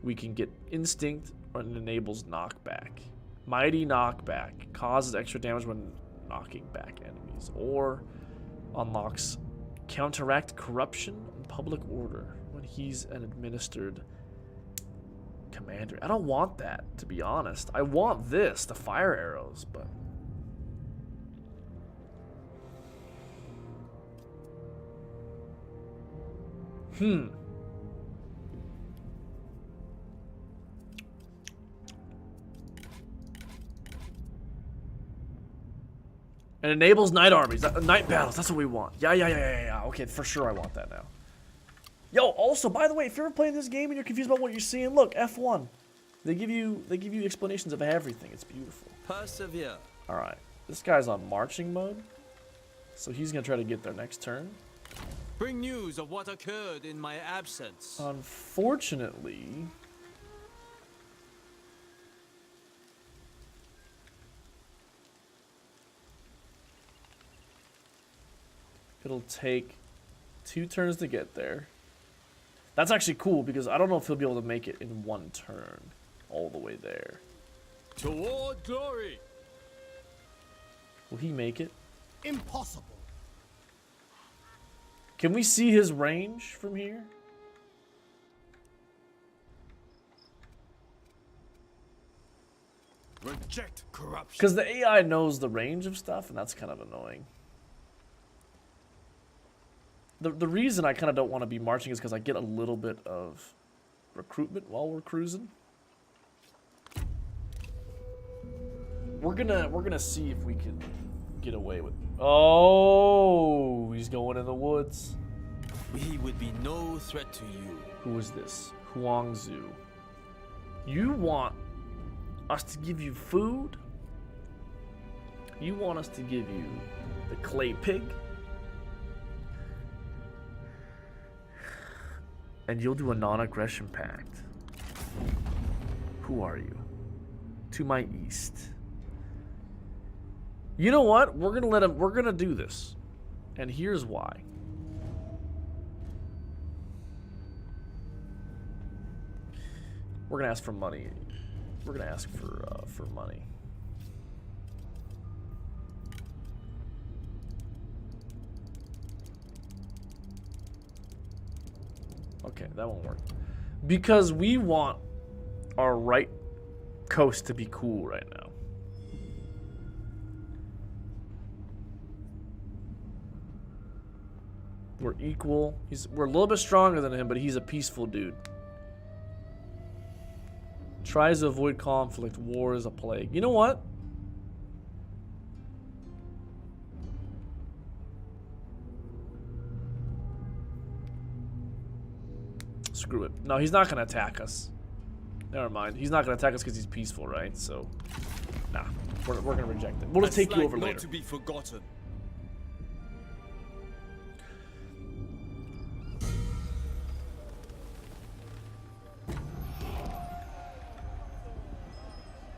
Speaker 1: we can get instinct and enables knockback. Mighty knockback causes extra damage when knocking back enemies. Or unlocks counteract corruption and public order when he's an administered commander. I don't want that, to be honest. I want this, the fire arrows, but It enables night armies, night battles. That's what we want. Yeah. Okay, for sure I want that now. Yo, also, by the way, if you're ever playing this game and you're confused about what you're seeing, look, F1. They give you explanations of everything. It's beautiful.
Speaker 7: Persevere.
Speaker 1: All right, this guy's on marching mode, so he's gonna try to get their next turn.
Speaker 7: Bring news of what occurred in my absence.
Speaker 1: Unfortunately, it'll take 2 turns to get there. That's actually cool because I don't know if he'll be able to make it in 1 turn all the way there.
Speaker 7: Toward glory.
Speaker 1: Will he make it?
Speaker 5: Impossible.
Speaker 1: Can we see his range from here?
Speaker 6: Reject corruption.
Speaker 1: Because the AI knows the range of stuff, and that's kind of annoying. The reason I kind of don't want to be marching is because I get a little bit of recruitment while we're cruising. We're gonna see if we can get away with. Oh, he's going in the woods.
Speaker 7: He would be no threat to you.
Speaker 1: Who is this? Huangzu. You want us to give you food? You want us to give you the clay pig? And you'll do a non-aggression pact. Who are you? To my east. You know what? We're gonna let him. We're gonna do this, and here's why. We're gonna ask for money. We're gonna ask for money. Okay, that won't work. Because we want our right coast to be cool right now. We're equal. We're a little bit stronger than him, but he's a peaceful dude. Tries to avoid conflict. War is a plague. You know what? Screw it. No, he's not going to attack us. Never mind. He's not going to attack us because he's peaceful, right? So, nah. We're going to reject it. We'll just take you over later.
Speaker 6: Not to be forgotten.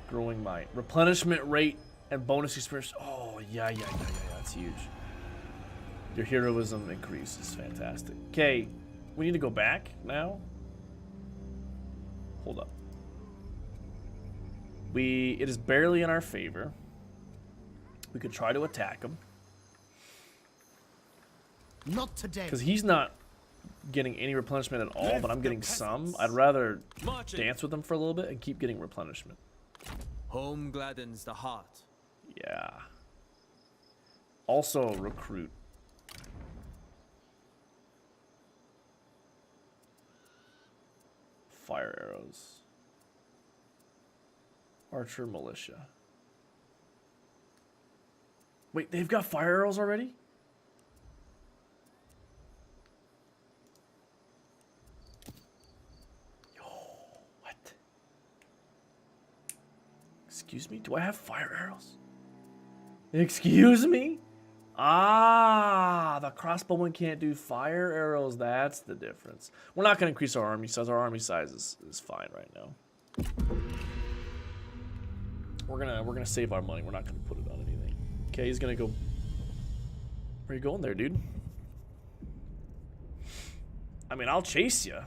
Speaker 1: Growing might. Replenishment rate and bonus experience. Oh, yeah. That's huge. Your heroism increases. Fantastic. Okay. We need to go back now. Hold up. It is barely in our favor. We could try to attack him.
Speaker 5: Not today.
Speaker 1: Because he's not getting any replenishment at all, but I'm getting some. I'd rather dance with him for a little bit and keep getting replenishment.
Speaker 7: Home gladdens the heart.
Speaker 1: Yeah. Also recruit. fire arrows. Archer militia. Wait, they've got fire arrows already? Yo, what? Excuse me? Do I have fire arrows? Excuse me? Ah, the crossbowman can't do fire arrows. That's the difference. We're not going to increase our army size. Our army size is fine right now. We're gonna save our money. We're not gonna put it on anything. Okay, he's gonna go. Where are you going there, dude? I mean, I'll chase you.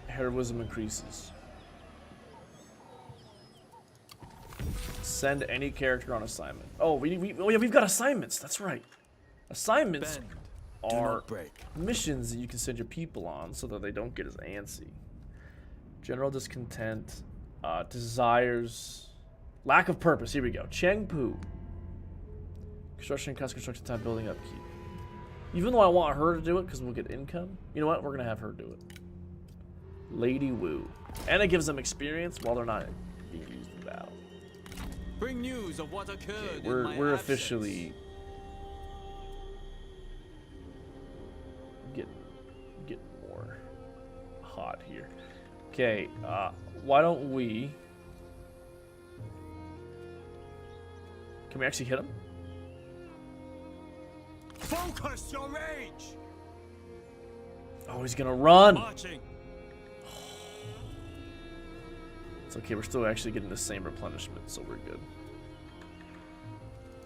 Speaker 1: Heroism increases. Send any character on assignment. Oh, we've got assignments. That's right. Assignments
Speaker 7: Bend.
Speaker 1: are missions that you can send your people on so that they don't get as antsy. General discontent, desires, lack of purpose. Here we go. Chengpu. Construction cost, construction time, building upkeep. Even though I want her to do it because we'll get income, you know what? We're gonna have her do it. Lady Wu, and it gives them experience while they're not being used in battle.
Speaker 7: Bring news of what occurred
Speaker 1: Okay,
Speaker 7: in my
Speaker 1: we're
Speaker 7: absence.
Speaker 1: officially getting more hot here. Okay, why don't we? Can we actually hit him?
Speaker 6: Focus your rage!
Speaker 1: Oh, he's gonna run.
Speaker 6: Marching!
Speaker 1: It's okay. We're still actually getting the same replenishment, so we're good.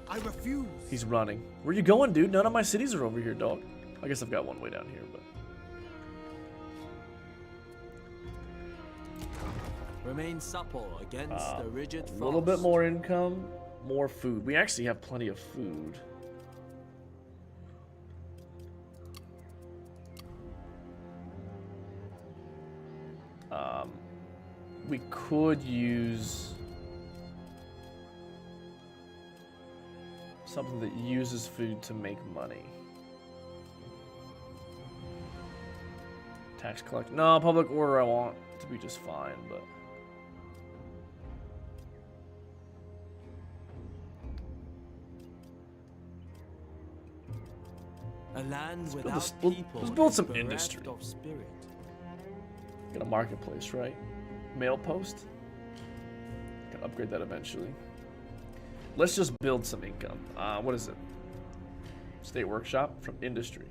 Speaker 5: I refuse.
Speaker 1: He's running. Where you going, dude? None of my cities are over here, dog. I guess I've got one way down here, but.
Speaker 7: Remain supple against the rigid frost.
Speaker 1: A little bit more income, more food. We actually have plenty of food. We could use something that uses food to make money. Tax collect. No, public order I want to be just fine, but.
Speaker 7: A land
Speaker 1: build
Speaker 7: without
Speaker 1: this- we'll-
Speaker 7: people.
Speaker 1: let's build some
Speaker 7: bereft
Speaker 1: industry.
Speaker 7: Of spirit.
Speaker 1: Got a marketplace, right? Mail post. Gotta upgrade that eventually. Let's just build some income. What is it? State workshop from industry.